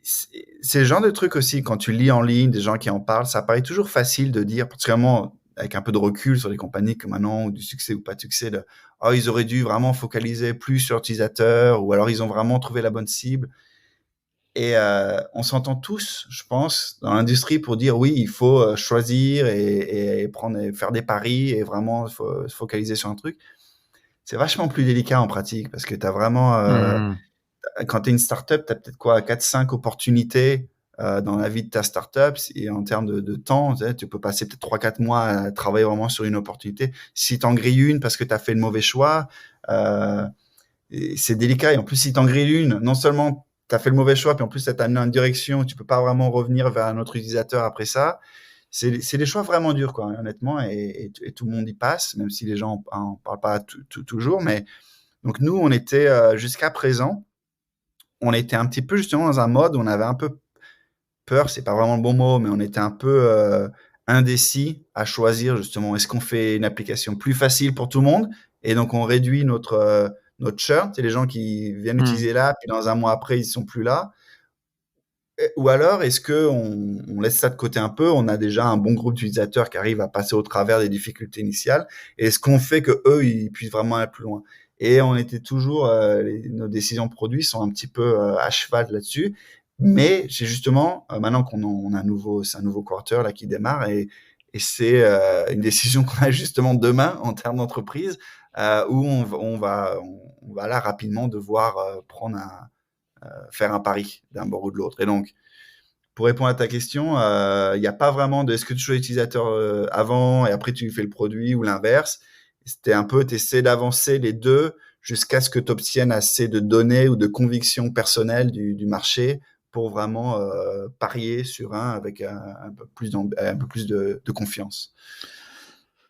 c'est le genre de truc aussi, quand tu lis en ligne des gens qui en parlent, ça paraît toujours facile de dire, particulièrement avec un peu de recul sur les compagnies que maintenant, ou du succès ou pas de succès, de, oh, ils auraient dû vraiment focaliser plus sur l'utilisateur, ou alors ils ont vraiment trouvé la bonne cible. Et on s'entend tous, je pense, dans l'industrie pour dire oui, il faut choisir et prendre, et faire des paris et vraiment se focaliser sur un truc. C'est vachement plus délicat en pratique parce que tu as vraiment, Mmh. quand tu es une startup, tu as peut-être quoi, 4-5 opportunités dans la vie de ta startup. Et en termes de temps, tu peux passer peut-être 3-4 mois à travailler vraiment sur une opportunité. Si tu en grilles une parce que tu as fait le mauvais choix, euh, c'est délicat. Et en plus, si tu en grilles une, non seulement tu as fait le mauvais choix, puis en plus, ça t'a amené dans une direction, tu peux pas vraiment revenir vers un autre utilisateur après ça. C'est des choix vraiment durs, quoi, honnêtement, et tout le monde y passe, même si les gens en parlent pas toujours. Mais donc nous, on était jusqu'à présent, on était un petit peu justement dans un mode où on avait un peu peur, c'est pas vraiment le bon mot, mais on était un peu indécis à choisir justement. Est-ce qu'on fait une application plus facile pour tout le monde et donc on réduit notre churn, c'est les gens qui viennent Mmh. utiliser l'app, puis dans un mois après ils sont plus là. Ou alors est-ce que on laisse ça de côté un peu, on a déjà un bon groupe d'utilisateurs qui arrivent à passer au travers des difficultés initiales, et est-ce qu'on fait que eux ils puissent vraiment aller plus loin? Et on était toujours, nos décisions produits sont un petit peu à cheval là-dessus. Mais j'ai justement, maintenant on a c'est un nouveau quarter là qui démarre, et c'est une décision qu'on a justement demain en termes d'entreprise, où on va là rapidement devoir faire un pari d'un bord ou de l'autre. Et donc, pour répondre à ta question, il n'y a pas vraiment de est-ce que tu choisis l'utilisateur avant et après tu fais le produit ou l'inverse. C'était un peu, tu essaies d'avancer les deux jusqu'à ce que tu obtiennes assez de données ou de convictions personnelles du marché pour vraiment parier sur un avec un peu plus de confiance.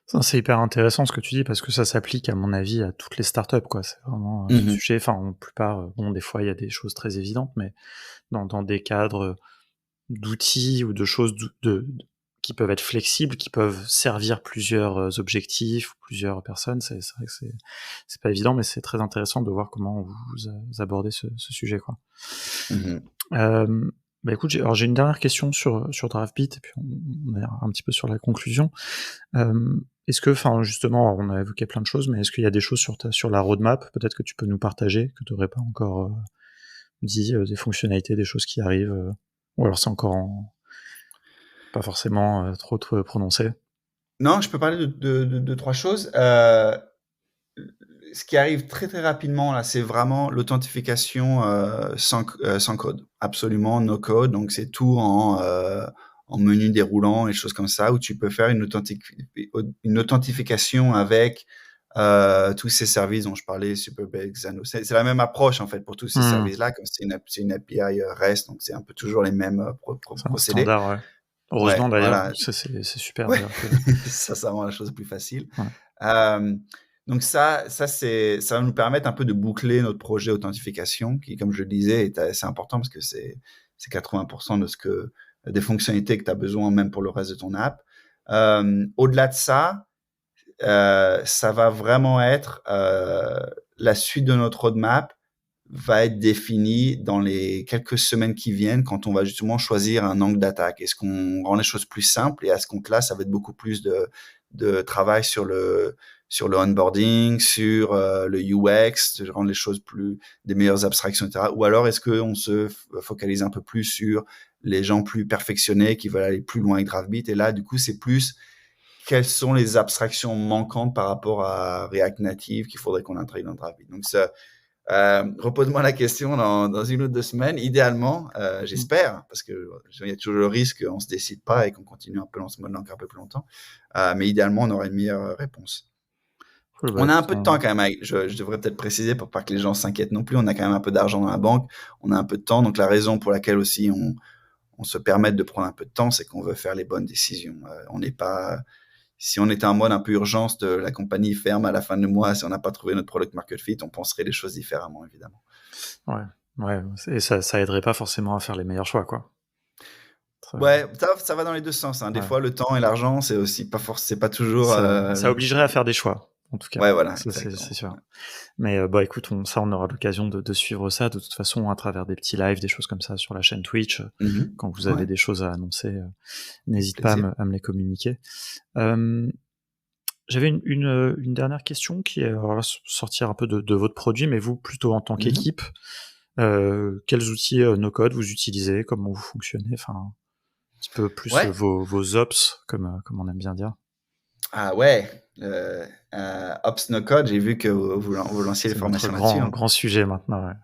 Ça, c'est hyper intéressant ce que tu dis parce que ça s'applique à mon avis à toutes les startups, quoi. C'est vraiment ce Mhm. sujet. Enfin, en plupart, bon, des fois il y a des choses très évidentes, mais dans des cadres d'outils ou de choses qui peuvent être flexibles, qui peuvent servir plusieurs objectifs, plusieurs personnes, c'est vrai que c'est pas évident, mais c'est très intéressant de voir comment vous abordez ce sujet, quoi. Mhm. Bah écoute, j'ai une dernière question sur Draftbeat, et puis on est un petit peu sur la conclusion. Est-ce que, enfin, justement, on a évoqué plein de choses, mais est-ce qu'il y a des choses sur la roadmap, peut-être que tu peux nous partager, que tu n'aurais pas encore dit, des fonctionnalités, des choses qui arrivent, ou alors c'est encore pas forcément trop prononcé. Non, je peux parler de trois choses. Ce qui arrive très très rapidement là, c'est vraiment l'authentification sans code, absolument no code. Donc c'est tout en menu déroulant et choses comme ça, où tu peux faire une authentification avec tous ces services dont je parlais, Superbase, Xano. C'est la même approche en fait pour tous ces Hmm, services-là, comme c'est une API REST, donc c'est un peu toujours les mêmes c'est un procédés. standard, ouais. Ouais, Heureusement d'ailleurs, voilà. c'est super Ouais, d'ailleurs que. ça rend la chose plus facile. Ouais. Euh, donc ça va nous permettre un peu de boucler notre projet authentification, qui, comme je le disais, est assez important parce que c'est 80% de des fonctionnalités que tu as besoin même pour le reste de ton app. Au-delà de ça, ça va vraiment être la suite de notre roadmap, va être défini dans les quelques semaines qui viennent quand on va justement choisir un angle d'attaque. Est-ce qu'on rend les choses plus simples et à ce compte-là, ça va être beaucoup plus de travail sur le onboarding, sur le UX, de rendre les choses plus des meilleures abstractions, etc. Ou alors est-ce qu'on se focalise un peu plus sur les gens plus perfectionnés qui veulent aller plus loin avec Draftbeat et là, du coup, c'est plus quelles sont les abstractions manquantes par rapport à React Native qu'il faudrait qu'on intègre dans Draftbeat. Donc ça, repose-moi la question dans une ou deux semaines, idéalement, j'espère, parce que il y a toujours le risque qu'on se décide pas et qu'on continue un peu dans ce mode-là encore un peu plus longtemps. Mais idéalement, on aurait une meilleure réponse. Cool, bah, On a un écoute, peu de temps quand même. Je devrais peut-être préciser pour pas que les gens s'inquiètent non plus. On a quand même un peu d'argent dans la banque. On a un peu de temps. Donc la raison pour laquelle aussi on se permet de prendre un peu de temps, c'est qu'on veut faire les bonnes décisions. On n'est pas si on était en mode un peu urgence de la compagnie ferme à la fin du mois, si on n'a pas trouvé notre product market fit, on penserait les choses différemment, évidemment. ouais, ouais, et ça aiderait pas forcément à faire les meilleurs choix, quoi. Ouais, ça va dans les deux sens. Hein. Des Ouais. fois, le temps et l'argent, c'est aussi pas c'est pas toujours. Ça obligerait à faire des choix, en tout cas. Ouais, voilà, Ça, exactement. c'est sûr. Mais bah écoute, on aura l'occasion de suivre ça de toute façon à travers des petits lives, des choses comme ça sur la chaîne Twitch. Mhm. Quand vous avez Ouais, des choses à annoncer, n'hésite pas plaisir. à me les communiquer. J'avais une dernière question qui est alors, sortir un peu de votre produit, mais vous plutôt en tant Mhm. qu'équipe, quels outils no-code vous utilisez, comment vous fonctionnez, enfin un petit peu plus Ouais. vos ops comme on aime bien dire. Ah ouais. Ops No Code, j'ai vu que vous lanciez les C'est notre formations là-dessus. Hein. grand sujet maintenant. Ouais.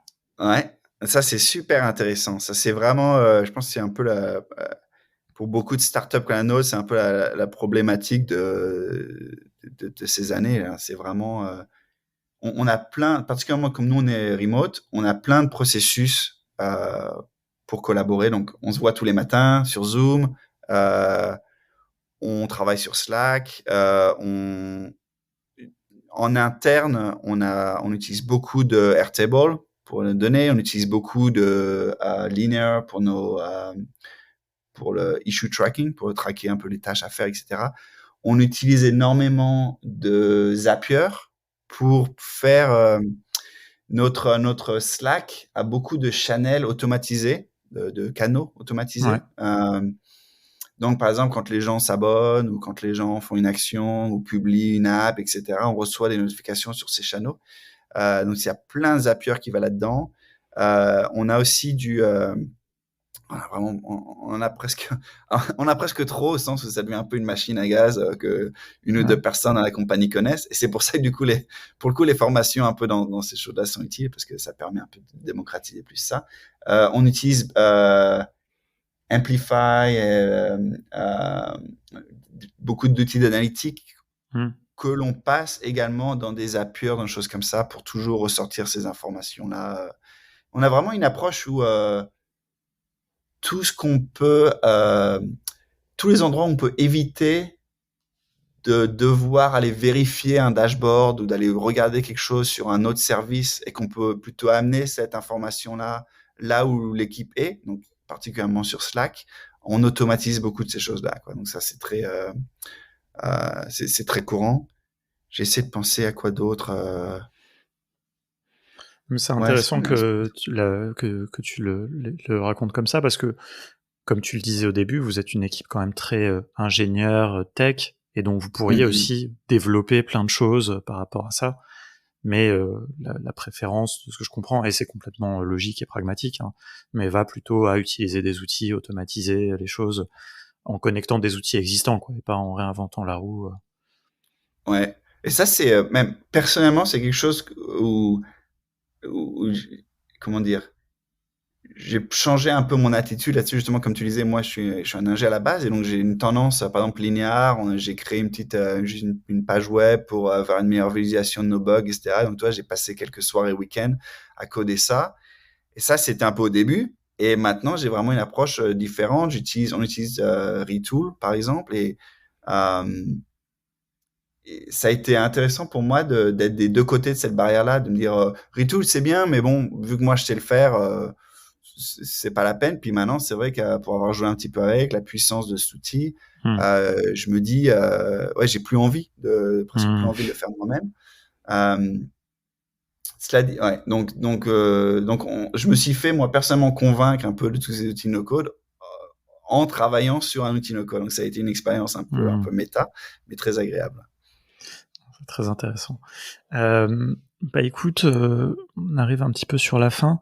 Ouais. Ça, c'est super intéressant. Ça, c'est vraiment, je pense que c'est un peu pour beaucoup de startups comme la nôtre, c'est un peu la problématique de ces années. Là. C'est vraiment, on a plein, particulièrement comme nous on est remote, on a plein de processus pour collaborer. Donc on se voit tous les matins sur Zoom, on travaille sur Slack, en interne on utilise beaucoup de Airtable pour les données, on utilise beaucoup de Linear pour le issue tracking, pour traquer un peu les tâches à faire, etc. On utilise énormément de Zapier pour faire notre Slack a beaucoup de channels automatisés, de canaux Ouais. automatisés. Donc, par exemple, quand les gens s'abonnent ou quand les gens font une action ou publient une app, etc., on reçoit des notifications sur ces canaux. Donc, il y a plein de Zapier qui va là-dedans. On a aussi on a presque, on a presque trop au sens où ça devient un peu une machine à gaz que une ou Ouais. deux personnes dans la compagnie connaissent. Et c'est pour ça que du coup, pour le coup, les formations un peu dans ces choses-là sont utiles parce que ça permet un peu de démocratiser plus ça. On utilise Amplify, beaucoup d'outils d'analytique Hmm. que l'on passe également dans des Zapier, dans des choses comme ça pour toujours ressortir ces informations-là. On a vraiment une approche où tout ce qu'on peut tous les endroits où on peut éviter de devoir aller vérifier un dashboard ou d'aller regarder quelque chose sur un autre service et qu'on peut plutôt amener cette information-là là où l'équipe est, donc particulièrement sur Slack, on automatise beaucoup de ces choses-là. Quoi. Donc ça, c'est c'est très courant. J'essaie de penser à quoi d'autre. Mais c'est Ouais, intéressant que que tu le racontes comme ça parce que, comme tu le disais au début, vous êtes une équipe quand même très ingénieur, tech, et donc vous pourriez Mhm. aussi développer plein de choses par rapport à ça. Mais la préférence, de ce que je comprends, et c'est complètement logique et pragmatique, hein, mais va plutôt à utiliser des outils, automatiser les choses en connectant des outils existants, quoi, et pas en réinventant la roue. Ouais. Et ça, c'est même personnellement, c'est quelque chose où comment dire, j'ai changé un peu mon attitude là-dessus, justement, comme tu disais, moi, je suis un ingé à la base, et donc j'ai une tendance, par exemple, linéaire, j'ai créé une petite, juste une page web pour avoir une meilleure visualisation de nos bugs, etc. Donc, toi, j'ai passé quelques soirées week-end à coder ça. Et ça, c'était un peu au début. Et maintenant, j'ai vraiment une approche différente. On utilise Retool, par exemple, euh, et ça a été intéressant pour moi d'être des deux côtés de cette barrière-là, de me dire, Retool, c'est bien, mais bon, vu que moi, je sais le faire, c'est pas la peine. Puis maintenant, c'est vrai que pour avoir joué un petit peu avec la puissance de cet outil, Hmm. je me dis, ouais, j'ai plus envie presque plus Hmm. envie de le faire moi-même. Euh, Cela dit, ouais. Je me suis fait moi personnellement convaincre un peu de tous ces outils no-code en travaillant sur un outil no-code. Donc ça a été une expérience un peu méta, mais très agréable. C'est très intéressant. Bah écoute, on arrive un petit peu sur la fin.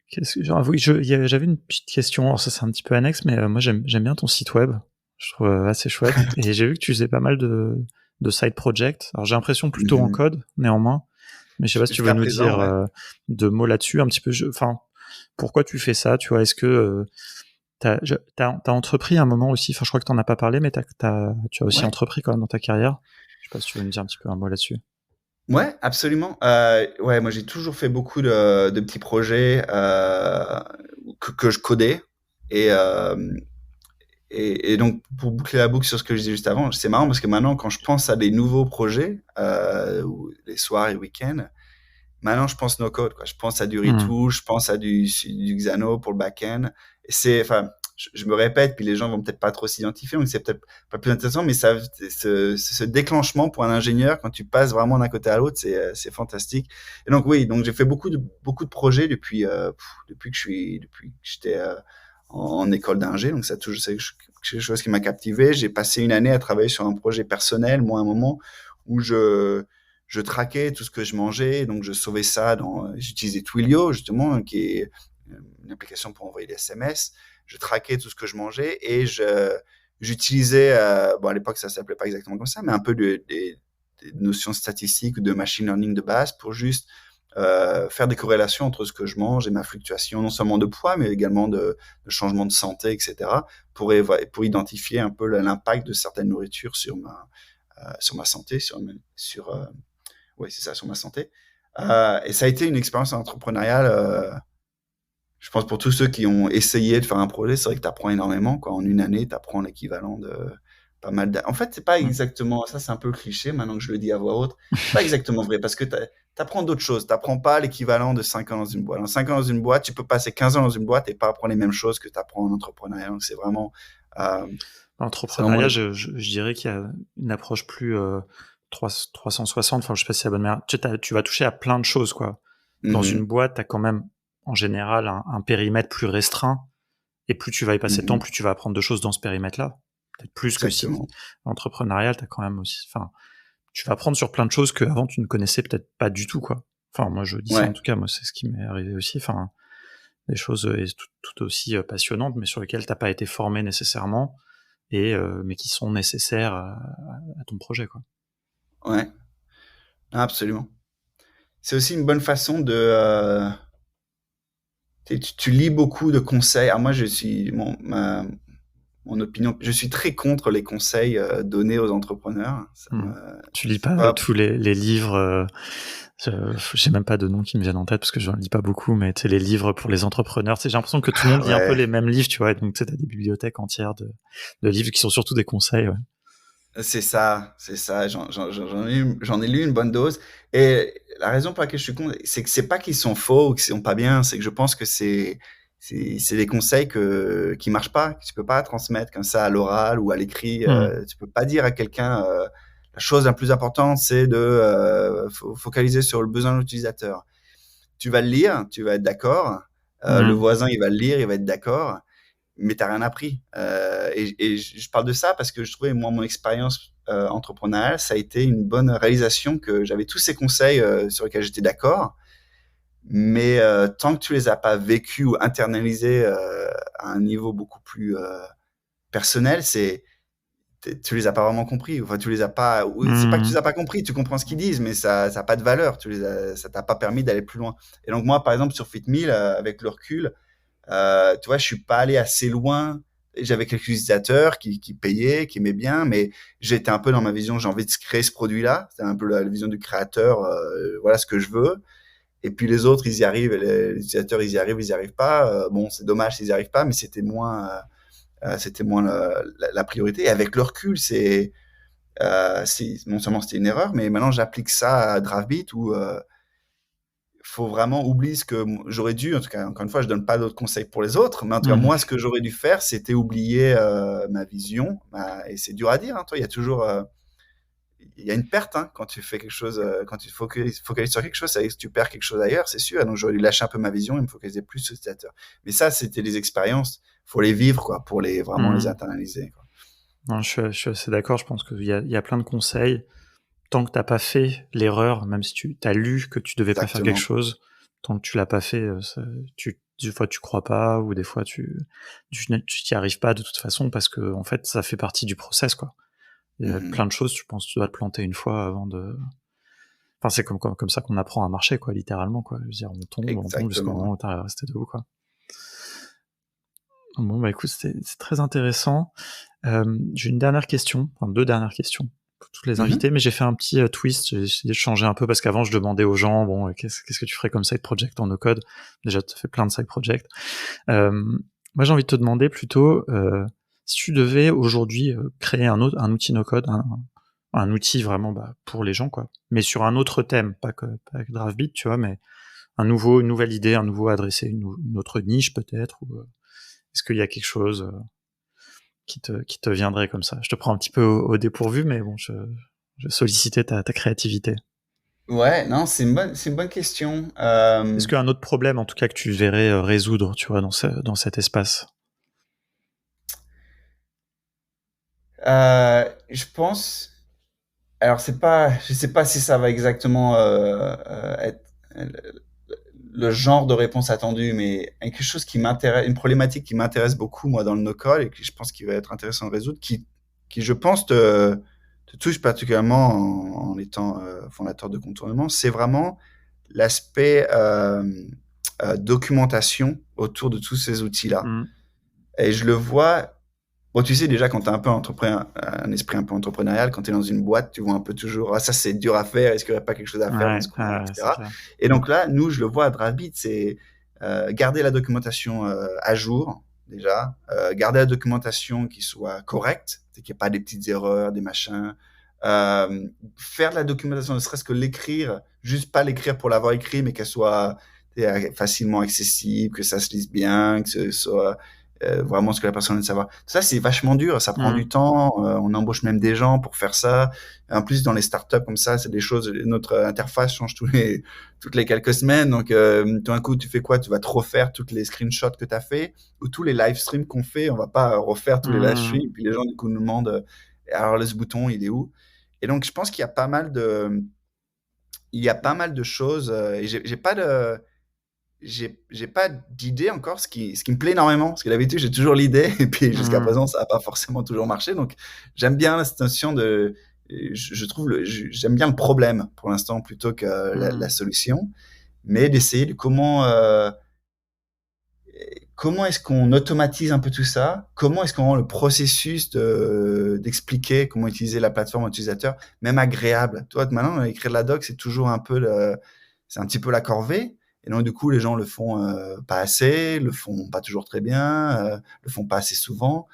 J'avais une petite question. Alors ça c'est un petit peu annexe, mais moi j'aime bien ton site web. Je trouve assez chouette. Et j'ai vu que tu faisais pas mal de side projects. Alors j'ai l'impression plutôt en code, néanmoins. Mais je sais pas si tu veux Jusqu'à nous présent, dire ouais. deux mots là-dessus, un petit peu. Enfin, pourquoi tu fais ça? Tu vois, est-ce que t'as entrepris un moment aussi? Enfin, je crois que t'en as pas parlé, mais tu as aussi Ouais. entrepris quand même dans ta carrière. Je sais pas si tu veux nous dire un petit peu un mot là-dessus. Ouais, absolument. Ouais, moi j'ai toujours fait beaucoup de petits projets que je codais et, euh, et donc pour boucler la boucle sur ce que je disais juste avant, c'est marrant parce que maintenant quand je pense à des nouveaux projets, ou les soirs et week-ends, maintenant je pense no code quoi. Je pense à du retouch, je pense à du Xano pour le back-end. Et enfin, je me répète, puis les gens vont peut-être pas trop s'identifier, donc c'est peut-être pas plus intéressant, mais ce déclenchement pour un ingénieur quand tu passes vraiment d'un côté à l'autre, c'est fantastique. Et donc oui, donc j'ai fait beaucoup de projets depuis que j'étais en école d'ingé, donc c'est quelque chose qui m'a captivé. J'ai passé une année à travailler sur un projet personnel, moi, à un moment où je traquais tout ce que je mangeais, donc je sauvais ça j'utilisais Twilio, justement, qui est une application pour envoyer des SMS. Je traquais tout ce que je mangeais et j'utilisais, bon, à l'époque, ça s'appelait pas exactement comme ça, mais un peu des notions statistiques ou de machine learning de base pour juste faire des corrélations entre ce que je mange et ma fluctuation, non seulement de poids, mais également de changement de santé, etc., pour identifier un peu l'impact de certaines nourritures sur ma santé, ouais, c'est ça, sur ma santé. Et ça a été une expérience entrepreneuriale, je pense, pour tous ceux qui ont essayé de faire un projet. C'est vrai que tu apprends énormément, quoi. En une année, tu apprends l'équivalent de pas mal En fait, c'est pas exactement, ça c'est un peu cliché maintenant que je le dis à voix haute, c'est pas exactement vrai parce que tu apprends d'autres choses. Tu apprends pas l'équivalent de 5 ans dans une boîte. En 5 ans dans une boîte, tu peux passer 15 ans dans une boîte et pas apprendre les mêmes choses que tu apprends en entrepreneuriat. Donc euh, c'est vraiment L'entrepreneuriat, je dirais qu'il y a une approche plus 360. Enfin, je sais pas si c'est la bonne manière. Tu vas toucher à plein de choses, quoi. Dans une boîte, tu as quand même, en général, un périmètre plus restreint. Et plus tu vas y passer de temps, plus tu vas apprendre de choses dans ce périmètre-là. Peut-être plus que si exactement. l'entrepreneuriat, tu as quand même aussi. Enfin, tu vas apprendre sur plein de choses que avant tu ne connaissais peut-être pas du tout, quoi. Enfin, moi, je dis ça en Ouais, tout cas. Moi, c'est ce qui m'est arrivé aussi. Enfin, des choses tout aussi passionnantes, mais sur lesquelles t'as pas été formé nécessairement, mais qui sont nécessaires à ton projet, quoi. ouais, absolument. C'est aussi une bonne façon tu lis beaucoup de conseils. Alors moi, mon opinion, je suis très contre les conseils donnés aux entrepreneurs. Tu lis C'est pas pas, tous les livres. J'ai même pas de noms qui me viennent en tête parce que je lis pas beaucoup, mais tu sais, les livres pour les entrepreneurs. J'ai l'impression que tout le monde lit un peu ouais, les mêmes livres, tu vois. Et donc tu sais, t'as des bibliothèques entières de livres qui sont surtout des conseils. Ouais. c'est ça, c'est ça. J'en ai lu une bonne dose. Et la raison pour laquelle je suis contre, c'est que c'est pas qu'ils sont faux ou qu'ils sont pas bien, c'est que je pense que c'est des conseils qui marchent pas, que tu peux pas transmettre comme ça à l'oral ou à l'écrit. Hmm. Tu peux pas dire à quelqu'un, la chose la plus importante, c'est de focaliser sur le besoin de l'utilisateur. Tu vas le lire, tu vas être d'accord. Le Hmm. voisin, il va le lire, il va être d'accord, mais tu n'as rien appris. Et je parle de ça parce que je trouvais, moi, mon expérience entrepreneuriale, ça a été une bonne réalisation que j'avais tous ces conseils sur lesquels j'étais d'accord, mais tant que tu les as pas vécus ou internalisés à un niveau beaucoup plus personnel, tu les as pas vraiment compris. Enfin, tu les as pas. C'est pas que tu les Hmm. as pas compris. Tu comprends ce qu'ils disent, mais ça a pas de valeur. Ça t'a pas permis d'aller plus loin. Et donc moi, par exemple, sur FitMe, avec le recul, tu vois, je suis pas allé assez loin. J'avais quelques utilisateurs qui payaient, qui aimaient bien, mais j'étais un peu dans ma vision. J'ai envie de créer ce produit-là. C'est un peu la vision du créateur. Voilà ce que je veux. Et puis les autres, ils y arrivent. Et les utilisateurs, ils y arrivent pas. Bon, c'est dommage s'ils y arrivent pas, mais c'était moins la priorité. Et avec le recul, non seulement c'était une erreur, mais maintenant j'applique ça à Draftbeat où faut vraiment oublier ce que j'aurais dû. En tout cas, encore une fois, je donne pas d'autres conseils pour les autres, mais en tout cas, Hmm. moi, ce que j'aurais dû faire, c'était oublier ma vision. Et c'est dur à dire. Hein, toi, il y a une perte quand tu fais quelque chose, quand tu focalises sur quelque chose, ça veut dire que tu perds quelque chose ailleurs, c'est sûr. Donc j'aurais dû lâcher un peu ma vision et me focaliser plus sur l'utilisateur. Mais ça, c'était des expériences, faut les vivre quoi, pour vraiment les internaliser. Quoi. Non, je suis assez d'accord. Je pense qu'il y a plein de conseils. Tant que t'as pas fait l'erreur, même si tu as lu que tu devais pas faire quelque chose, tant que tu l'as pas fait, des fois tu crois pas, ou des fois tu t'y arrives pas de toute façon, parce que en fait ça fait partie du process quoi. Il y a plein de choses, tu penses que tu dois te planter une fois avant de. Enfin, c'est comme ça qu'on apprend à marcher quoi, littéralement quoi. Je veux dire, on tombe jusqu'au moment où t'arrives à rester debout quoi. Bon bah écoute, c'est très intéressant. J'ai une dernière question, enfin 2 dernières questions pour tous les invités, mais j'ai fait un petit twist, j'ai essayé de changer un peu parce qu'avant je demandais aux gens, bon, qu'est-ce que tu ferais comme side project en no-code? Déjà, tu as fait plein de side projects. Moi, j'ai envie de te demander plutôt, si tu devais aujourd'hui créer un outil no-code, un outil vraiment pour les gens, quoi, mais sur un autre thème, pas avec Draftbeat, tu vois, mais une nouvelle idée, un nouveau adressé, une autre niche peut-être, ou est-ce qu'il y a quelque chose qui te viendrait comme ça? Je te prends un petit peu au dépourvu, mais bon, je sollicitais ta créativité. Ouais, non, c'est une bonne question. Est-ce qu'il y a un autre problème, en tout cas, que tu verrais résoudre, tu vois, dans cet espace? Je pense. Alors, je sais pas si ça va exactement être le genre de réponse attendue, mais quelque chose qui m'intéresse, une problématique qui m'intéresse beaucoup, moi, dans le no-code, et que je pense qu'il va être intéressant de résoudre, qui je pense, te touche particulièrement en étant fondateur de Contournement, c'est vraiment l'aspect documentation autour de tous ces outils-là. Et je le vois. Bon, tu sais, déjà, quand tu as un peu un esprit un peu entrepreneurial, quand tu es dans une boîte, tu vois un peu toujours, ah, ça c'est dur à faire, est-ce qu'il n'y aurait pas quelque chose à faire dans ce coin, etc. Et donc là, nous, je le vois à Draftbeat, c'est garder la documentation à jour, déjà, garder la documentation qui soit correcte, qu'il n'y ait pas des petites erreurs, des machins, faire de la documentation, ne serait-ce que l'écrire, juste pas l'écrire pour l'avoir écrit, mais qu'elle soit facilement accessible, que ça se lise bien, que ce soit vraiment ce que la personne a de savoir. Ça, c'est vachement dur, ça prend du temps, on embauche même des gens pour faire ça. En plus, dans les startups comme ça, c'est des choses, notre interface change toutes les quelques semaines, donc tout d'un coup, tu fais quoi? Tu vas te refaire toutes les screenshots que tu as fait, ou tous les live streams qu'on fait, on va pas refaire tous les live streams, puis les gens, du coup, nous demandent, alors, ce bouton, il est où? Et donc, je pense qu'il y a pas mal de choses, et j'ai pas d'idée encore, ce qui me plaît énormément, parce que d'habitude j'ai toujours l'idée et puis jusqu'à présent ça n'a pas forcément toujours marché. Donc j'aime bien cette notion de, j'aime bien le problème pour l'instant plutôt que la solution, mais d'essayer de comment est-ce qu'on automatise un peu tout ça, comment est-ce qu'on rend le processus d'expliquer comment utiliser la plateforme aux utilisateurs même agréable. Toi maintenant écrire de la doc c'est toujours un peu c'est un petit peu la corvée. Et donc, du coup, les gens le font pas assez, le font pas toujours très bien, le font pas assez souvent.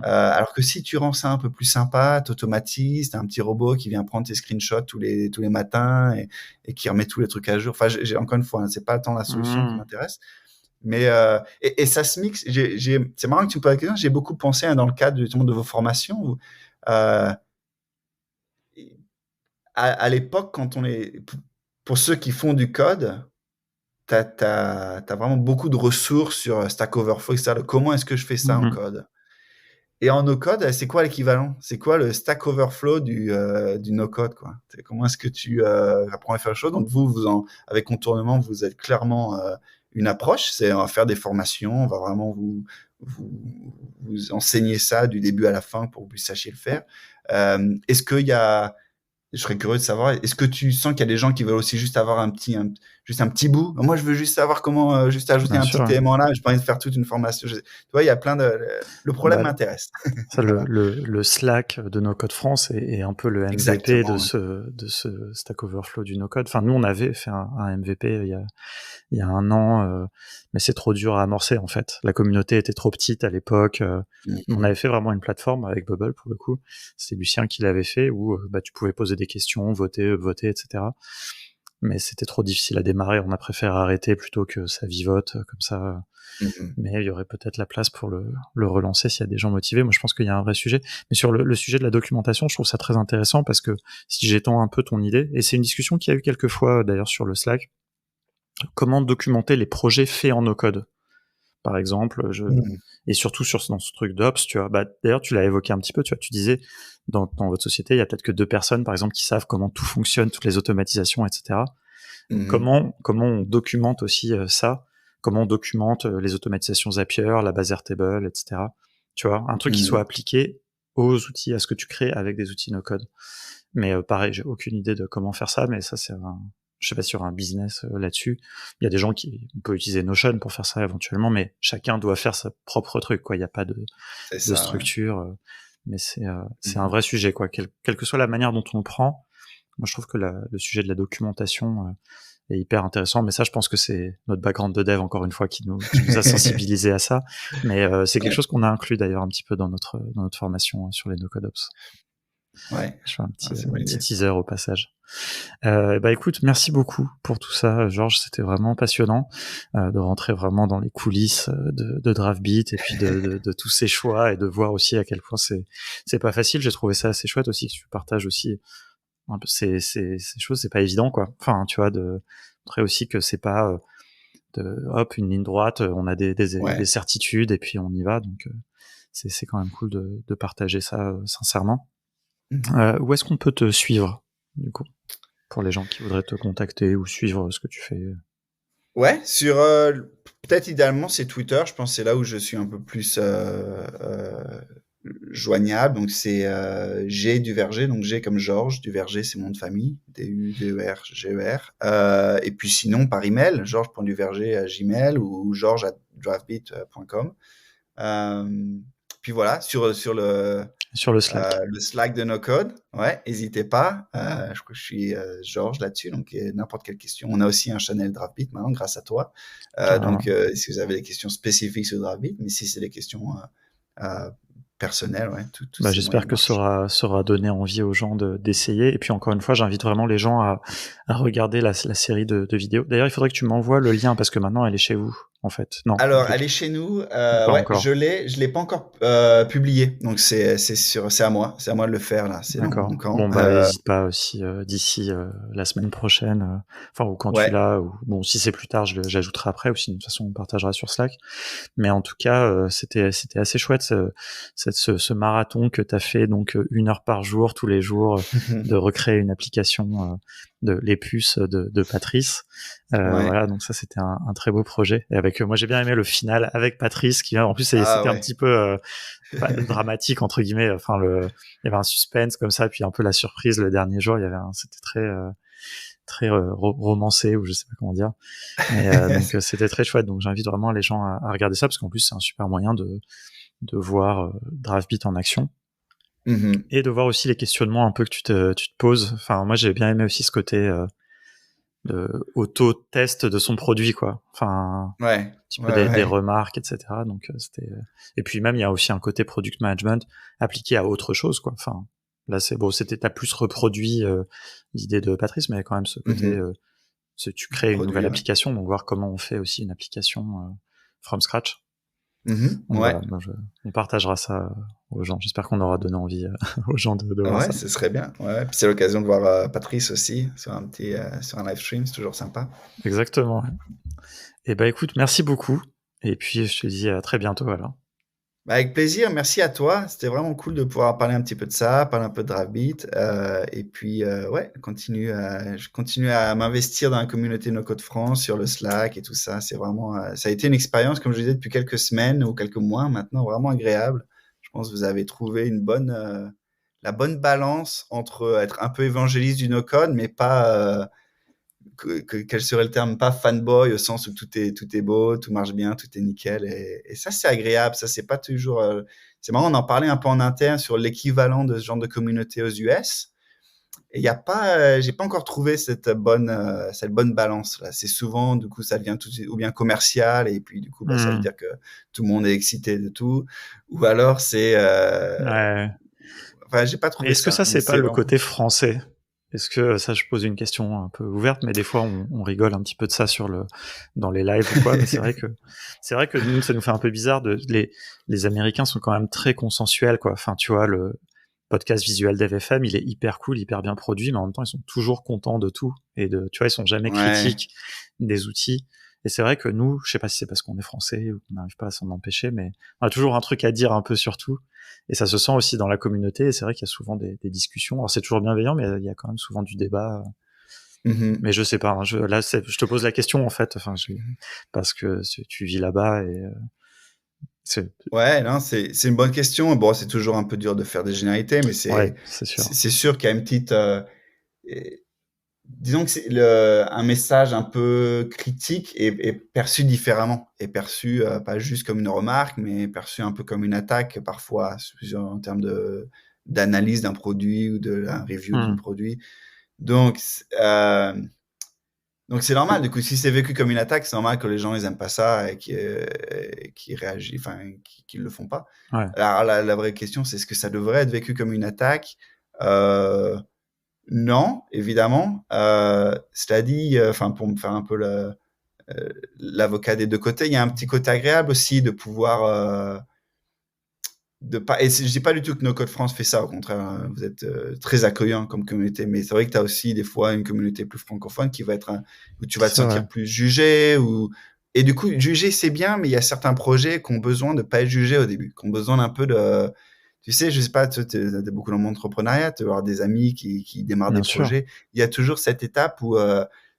Alors que si tu rends ça un peu plus sympa, t'automatises, t'as un petit robot qui vient prendre tes screenshots tous les matins et qui remet tous les trucs à jour. Enfin, encore une fois, c'est pas tant la solution qui m'intéresse. Mais et ça se mixe. C'est marrant que tu me poses la question. J'ai beaucoup pensé dans le cadre justement de vos formations. Où, à l'époque, pour ceux qui font du code, t'as vraiment beaucoup de ressources sur Stack Overflow, etc. Comment est-ce que je fais ça en code? Et en no-code, c'est quoi l'équivalent? C'est quoi le Stack Overflow du no-code, quoi? Comment est-ce que tu apprends à faire les choses? Donc avec Contournement, vous êtes clairement une approche, c'est on va faire des formations, on va vraiment vous enseigner ça du début à la fin pour que vous sachiez le faire. Est-ce qu'il y a Je serais curieux de savoir, est-ce que tu sens qu'il y a des gens qui veulent aussi juste avoir juste un petit bout? Moi, je veux juste savoir comment juste ajouter un petit élément là. J'ai pas envie de faire toute une formation. Tu vois, il y a plein de. Le problème m'intéresse. Ça, voilà. le Slack de No Code France est un peu le MVP exactement, de ce Stack Overflow du No Code. Enfin, nous, on avait fait un MVP il y a un an, mais c'est trop dur à amorcer en fait. La communauté était trop petite à l'époque. On avait fait vraiment une plateforme avec Bubble pour le coup. C'est Lucien qui l'avait fait où tu pouvais poser des questions, voter, etc. mais c'était trop difficile à démarrer. On a préféré arrêter plutôt que ça vivote comme ça. Mais il y aurait peut-être la place pour le relancer s'il y a des gens motivés. Moi, je pense qu'il y a un vrai sujet. Mais sur le sujet de la documentation, je trouve ça très intéressant parce que si j'étends un peu ton idée, et c'est une discussion qu'il y a eu quelques fois d'ailleurs sur le Slack, comment documenter les projets faits en no-code. Par exemple, et surtout dans ce truc d'Ops, tu vois. D'ailleurs, tu l'as évoqué un petit peu, tu vois. Tu disais, dans votre société, il y a peut-être que 2 personnes, par exemple, qui savent comment tout fonctionne, toutes les automatisations, etc. Comment on documente aussi ça? Comment on documente les automatisations Zapier, la base Airtable, etc. Tu vois, un truc qui soit appliqué aux outils, à ce que tu crées avec des outils no-code. Mais pareil, j'ai aucune idée de comment faire ça, mais ça, je sais pas, sur un business là-dessus. Il y a des gens on peut utiliser Notion pour faire ça éventuellement, mais chacun doit faire sa propre truc, quoi. Il n'y a pas de structure, mais c'est un vrai sujet, quoi. Quelle que soit la manière dont on le prend, moi, je trouve que le sujet de la documentation est hyper intéressant. Mais ça, je pense que c'est notre background de dev, encore une fois, qui nous a sensibilisés à ça. Mais c'est quelque chose qu'on a inclus d'ailleurs un petit peu dans notre formation sur les no-code ops. Ouais. Je fais un petit teaser au passage. Écoute, merci beaucoup pour tout ça, Georges. C'était vraiment passionnant de rentrer vraiment dans les coulisses de Draftbeat et puis de tous ces choix et de voir aussi à quel point c'est pas facile. J'ai trouvé ça assez chouette aussi que tu partages aussi un peu ces choses. C'est pas évident, quoi. Enfin, tu vois, de montrer aussi que c'est pas une ligne droite. On a des certitudes et puis on y va. Donc c'est quand même cool de partager ça sincèrement. Où est-ce qu'on peut te suivre, du coup, pour les gens qui voudraient te contacter ou suivre ce que tu fais? Ouais, sur peut-être idéalement c'est Twitter. Je pense que c'est là où je suis un peu plus joignable. Donc c'est G Duverger, donc G comme Georges, Duverger c'est mon nom de famille, DUVERGER. Et puis sinon par email, georges.duverger@gmail ou georges@draftbeat.com. Puis voilà, sur le Slack. Le Slack de NoCode, ouais, n'hésitez pas. Je crois que je suis Georges là-dessus, donc n'importe quelle question. On a aussi un channel Draftbeat maintenant, grâce à toi. Donc, si vous avez des questions spécifiques sur Draftbeat, mais si c'est des questions personnelles, ouais, tout j'espère que ça aura donné envie aux gens d'essayer. Et puis encore une fois, j'invite vraiment les gens à regarder la série de vidéos. D'ailleurs, il faudrait que tu m'envoies le lien parce que maintenant elle est chez vous, en fait. Non. Alors, elle est chez nous. Ouais, je l'ai pas encore publié, donc c'est à moi de le faire là. C'est dans mon camp. Bon n'hésite pas aussi d'ici la semaine prochaine, ou quand tu l'as. Bon, si c'est plus tard, j'ajouterai après. Ou sinon, de toute façon, on partagera sur Slack. Mais en tout cas, c'était assez chouette ce marathon que t'as fait, donc 1 heure par jour, tous les jours, de recréer une application de les puces de Patrice. Voilà, donc ça c'était un très beau projet. Et avec moi j'ai bien aimé le final avec Patrice qui en plus c'était un petit peu dramatique entre guillemets. Enfin il y avait un suspense comme ça, puis un peu la surprise le dernier jour. C'était très romancé ou je sais pas comment dire. Mais donc c'était très chouette. Donc j'invite vraiment les gens à regarder ça parce qu'en plus c'est un super moyen de voir Draftbeat en action. Et de voir aussi les questionnements un peu que tu te poses. Enfin, moi, j'ai bien aimé aussi ce côté de auto-test de son produit, quoi. Enfin, un petit peu des remarques, etc. Donc, c'était... Et puis même, il y a aussi un côté product management appliqué à autre chose, quoi. Enfin, là, t'as plus reproduit l'idée de Patrice, mais il y a quand même ce côté... tu crées une nouvelle application, donc voir comment on fait aussi une application from scratch. Voilà, on partagera ça aux gens. J'espère qu'on aura donné envie aux gens de voir ça. Ouais, ce serait bien. Ouais. Puis c'est l'occasion de voir Patrice aussi sur un live stream, c'est toujours sympa. Exactement. Et écoute, merci beaucoup. Et puis je te dis à très bientôt alors. Avec plaisir, merci à toi. C'était vraiment cool de pouvoir parler un petit peu de ça, parler un peu de Draftbeat. Et puis, je continue à m'investir dans la communauté No Code France, sur le Slack et tout ça. C'est vraiment, ça a été une expérience, comme je disais, depuis quelques semaines ou quelques mois maintenant, vraiment agréable. Je pense que vous avez trouvé la bonne balance entre être un peu évangéliste du No Code, mais pas, quel serait le terme, pas fanboy au sens où tout est beau, tout marche bien, tout est nickel, et ça c'est agréable. Ça c'est pas toujours c'est marrant, on en parlait un peu en interne sur l'équivalent de ce genre de communauté aux US, et j'ai pas encore trouvé cette bonne balance là. C'est souvent, du coup, ça devient ou bien commercial, et puis du coup ça veut dire que tout le monde est excité de tout, ou alors c'est j'ai pas trouvé ça. Est-ce que ça c'est pas le côté français? Est-ce que ça, je pose une question un peu ouverte, mais des fois on rigole un petit peu de ça dans les lives ou quoi. Mais c'est vrai que nous, ça nous fait un peu bizarre les Américains sont quand même très consensuels, quoi. Enfin, tu vois, le podcast Visual Dev FM, il est hyper cool, hyper bien produit, mais en même temps, ils sont toujours contents de tout tu vois, ils sont jamais Ouais. critiques des outils. Et c'est vrai que nous, je sais pas si c'est parce qu'on est français ou qu'on n'arrive pas à s'en empêcher, mais on a toujours un truc à dire un peu sur tout. Et ça se sent aussi dans la communauté. Et c'est vrai qu'il y a souvent des discussions. Alors c'est toujours bienveillant, mais il y a quand même souvent du débat. Mhm. Mais je sais pas. Hein, je te pose la question en fait, parce que tu vis là-bas et c'est Ouais, non, c'est une bonne question. Bon, c'est toujours un peu dur de faire des généralités, mais ouais, c'est sûr. c'est sûr qu'il y a une petite et- disons que un message un peu critique est perçu différemment, est perçu pas juste comme une remarque, mais perçu un peu comme une attaque parfois en termes de d'analyse d'un produit ou de la review d'un Hmm. produit. Donc donc c'est normal. Du coup, si c'est vécu comme une attaque, c'est normal que les gens ils aiment pas ça et qui réagissent, enfin qui le font pas. Ouais, Alors la vraie question, c'est est-ce que ça devrait être vécu comme une attaque? Euh, non, évidemment. Cela dit, enfin pour me faire un peu l'avocat des deux côtés, il y a un petit côté agréable aussi de pouvoir de pas. Et je dis pas du tout que No Code France fait ça. Au contraire, vous êtes très accueillant comme communauté. Mais c'est vrai que tu as aussi des fois une communauté plus francophone qui va être où tu vas te c'est vrai. sentir plus jugé ou et du coup juger c'est bien, mais il y a certains projets qui ont besoin de pas être jugés au début, qui ont besoin d'un peu de tu sais, je sais pas, tu es beaucoup dans l'entrepreneuriat, tu vas avoir des amis qui démarrent des Bien sûr. projets. Il y a toujours cette étape où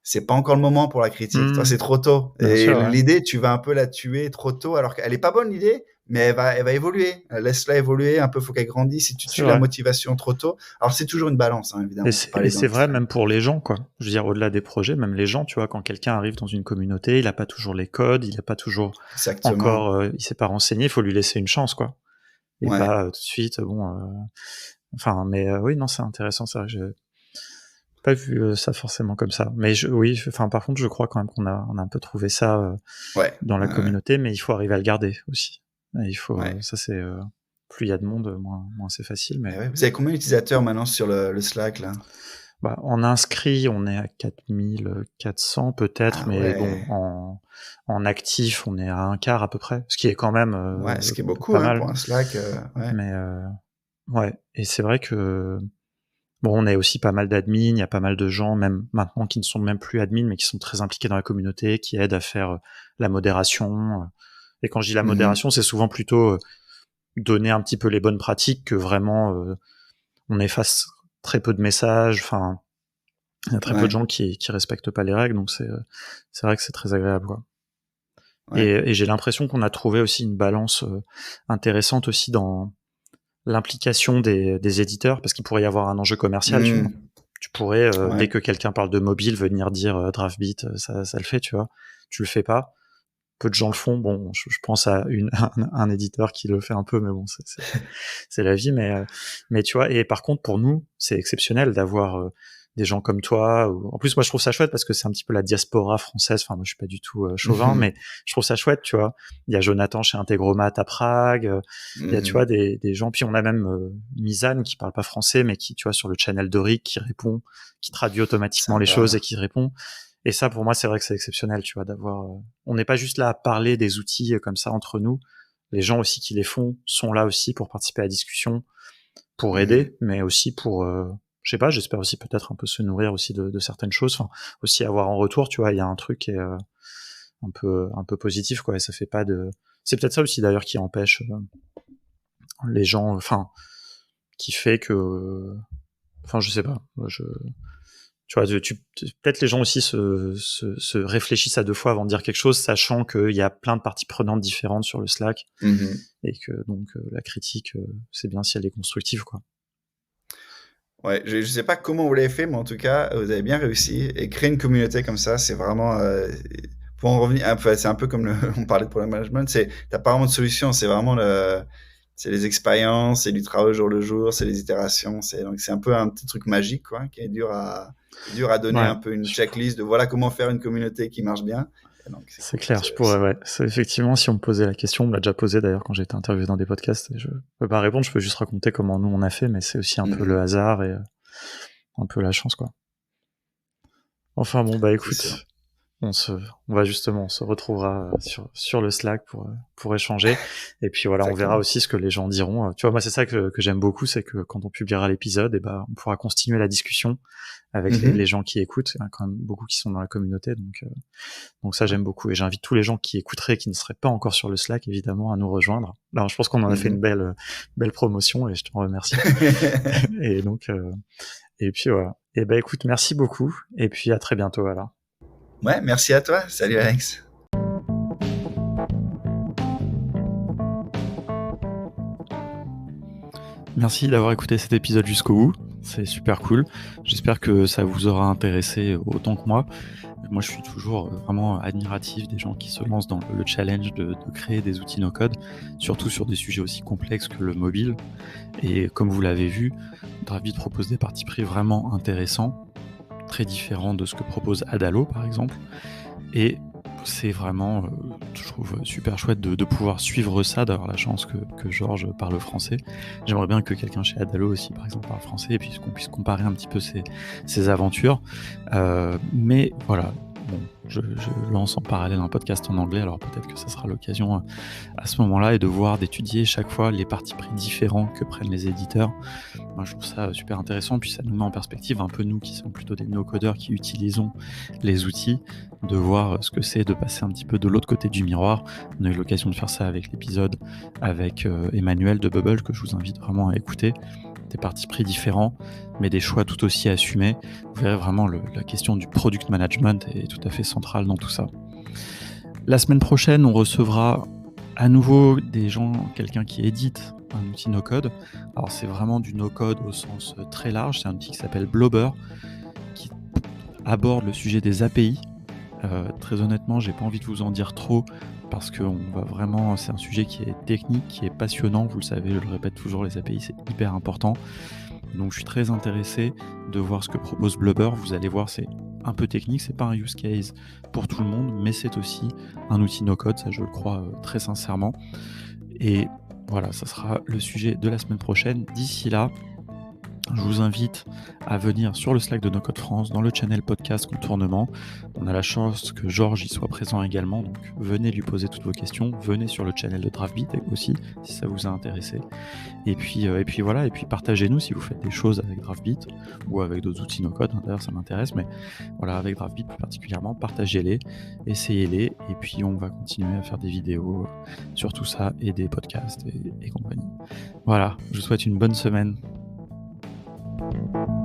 c'est pas encore le moment pour la critique. Toi, Hmm. c'est trop tôt. Bien Et sûr, ouais. l'idée, tu vas un peu la tuer trop tôt, alors qu'elle est pas bonne l'idée, mais elle va évoluer. Laisse-la évoluer un peu, faut qu'elle grandisse. Si tu C'est tues la vrai. motivation trop tôt, alors c'est toujours une balance, hein, Et évidemment, faut c'est, pas et aller dans c'est vrai l'extrême. même pour les gens, quoi. Je veux dire, au-delà des projets, même les gens, tu vois, quand quelqu'un arrive dans une communauté, il a pas toujours les codes, il a pas toujours Exactement. encore, il s'est pas renseigné, il faut lui laisser une chance, quoi. Et Ouais. pas tout de suite, bon, enfin, mais oui, non, c'est intéressant, ça. J'ai pas vu ça forcément comme ça. Mais oui, enfin, par contre, je crois quand même on a un peu trouvé ça Ouais. dans la communauté, mais il faut arriver à le garder aussi. Et il faut, Ouais. ça c'est, plus il y a de monde, moins c'est facile, Eh mais. ouais. Vous avez combien d'utilisateurs maintenant sur le Slack, là? Bah, en inscrit, on est à 4400 peut-être, Ah mais bon, ouais. en actif, on est à un quart à peu près, ce qui est quand même Ouais, ce qui est beaucoup, pas hein, mal. pour un Slack, ouais. Mais ouais, et c'est vrai que bon, on a aussi pas mal d'admins, il y a pas mal de gens, même maintenant, qui ne sont même plus admins, mais qui sont très impliqués dans la communauté, qui aident à faire la modération. Et quand je dis la Mhm. modération, c'est souvent plutôt donner un petit peu les bonnes pratiques que vraiment on efface très peu de messages. Enfin, il y a très peu de Ouais, gens qui respectent pas les règles, donc c'est vrai que c'est très agréable, quoi. ouais. Et j'ai l'impression qu'on a trouvé aussi une balance intéressante aussi dans l'implication des éditeurs, parce qu'il pourrait y avoir un enjeu commercial, tu vois. Mmh. Tu pourrais, dès Ouais. que quelqu'un parle de mobile, venir dire Draftbeat, ça le fait, tu vois. Tu le fais pas. Peu de gens le font. Bon, je pense à un éditeur qui le fait un peu, mais bon, c'est la vie. Mais tu vois, et par contre, pour nous, c'est exceptionnel d'avoir des gens comme toi. En plus, moi, je trouve ça chouette parce que c'est un petit peu la diaspora française. Enfin, moi, je suis pas du tout chauvin, Mmh. mais je trouve ça chouette, tu vois. Il y a Jonathan chez Integromat à Prague. Il y a, tu vois, Mmh. des gens. Puis on a même Mizan qui parle pas français, mais qui, tu vois, sur le channel Doric, qui répond, qui traduit automatiquement les choses et Sympa. qui répond. Et ça, pour moi, c'est vrai que c'est exceptionnel, tu vois, d'avoir. On n'est pas juste là à parler des outils comme ça entre nous. Les gens aussi qui les font sont là aussi pour participer à la discussion, pour Mmh. aider, mais aussi pour, je sais pas, j'espère aussi peut-être un peu se nourrir aussi de certaines choses. Enfin, aussi avoir en retour, tu vois, il y a un truc qui est un peu positif, quoi. Et ça fait pas de. C'est peut-être ça aussi d'ailleurs qui empêche les gens, enfin, qui fait que, enfin, je sais pas. Je, tu vois, peut-être les gens aussi se réfléchissent à deux fois avant de dire quelque chose, sachant qu'il y a plein de parties prenantes différentes sur le Slack Mmh. et que donc la critique, c'est bien si elle est constructive, quoi. Ouais, je sais pas comment vous l'avez fait, mais en tout cas, vous avez bien réussi et créer une communauté comme ça, c'est vraiment, pour en revenir enfin, c'est un peu comme le on parlait de product management, c'est tu pas vraiment de solution, c'est vraiment c'est les expériences, c'est du travail au jour le jour, c'est les itérations, c'est un peu un petit truc magique, quoi, qui est dur à donner Ouais, un peu une checklist de voilà comment faire une communauté qui marche bien et donc c'est c'est cool. clair, je pourrais, ouais. C'est effectivement, si on me posait la question, on me l'a déjà posé d'ailleurs quand j'ai été interviewé dans des podcasts, et je peux pas répondre, je peux juste raconter comment nous on a fait, mais c'est aussi un peu le Mmh. hasard et un peu la chance, quoi. Enfin bon, bah C'est sûr. écoute, on se retrouvera sur le Slack pour échanger. Et puis voilà, on verra Exactement. aussi ce que les gens diront. Tu vois, moi c'est ça que j'aime beaucoup, c'est que quand on publiera l'épisode, et ben on pourra continuer la discussion avec les gens qui écoutent. Il y en a quand même beaucoup qui sont dans la communauté, donc ça j'aime beaucoup. Et j'invite tous les gens qui écouteraient, qui ne seraient pas encore sur le Slack, évidemment, à nous rejoindre. Alors je pense qu'on en a fait une belle promotion et je te remercie. Et donc et puis voilà. Et ben écoute, merci beaucoup. Et puis à très bientôt alors. Ouais, merci à toi. Salut Alex. Merci d'avoir écouté cet épisode jusqu'au bout. C'est super cool. J'espère que ça vous aura intéressé autant que moi. Moi, je suis toujours vraiment admiratif des gens qui se lancent dans le challenge de créer des outils no-code, surtout sur des sujets aussi complexes que le mobile. Et comme vous l'avez vu, Drafbeat propose des partis pris vraiment intéressants, très différents de ce que propose Adalo, par exemple. Et c'est vraiment, je trouve, super chouette de pouvoir suivre ça, d'avoir la chance que Georges parle français. J'aimerais bien que quelqu'un chez Adalo aussi, par exemple, parle français, et puis qu'on puisse comparer un petit peu ses aventures. Mais voilà, bon, je lance en parallèle un podcast en anglais, alors peut-être que ça sera l'occasion à ce moment-là, et de voir, d'étudier chaque fois les partis pris différents que prennent les éditeurs. Moi, je trouve ça super intéressant, puis ça nous met en perspective un peu nous qui sommes plutôt des no-codeurs qui utilisons les outils, de voir ce que c'est de passer un petit peu de l'autre côté du miroir. On a eu l'occasion de faire ça avec l'épisode avec Emmanuel de Bubble, que je vous invite vraiment à écouter. Des partis pris différents, mais des choix tout aussi assumés. Vous verrez vraiment la question du product management est tout à fait centrale dans tout ça. La semaine prochaine, on recevra à nouveau quelqu'un qui édite un outil no-code. Alors c'est vraiment du no-code au sens très large, c'est un outil qui s'appelle Blobber, qui aborde le sujet des API. Très honnêtement, j'ai pas envie de vous en dire trop, parce que c'est un sujet qui est technique, qui est passionnant, vous le savez, je le répète toujours, les API c'est hyper important. Donc je suis très intéressé de voir ce que propose Blubber. Vous allez voir, c'est un peu technique, c'est pas un use case pour tout le monde, mais c'est aussi un outil no-code, ça je le crois très sincèrement. Et voilà, ça sera le sujet de la semaine prochaine. D'ici là, je vous invite à venir sur le Slack de No Code France, dans le channel podcast Contournement. On a la chance que Georges y soit présent également, donc venez lui poser toutes vos questions. Venez sur le channel de Drafbeat aussi, si ça vous a intéressé. Et puis voilà, et puis partagez-nous si vous faites des choses avec Drafbeat ou avec d'autres outils no-code. D'ailleurs, ça m'intéresse, mais voilà, avec Drafbeat plus particulièrement, partagez-les, essayez-les, et puis on va continuer à faire des vidéos sur tout ça et des podcasts et compagnie. Voilà, je vous souhaite une bonne semaine. Thank you.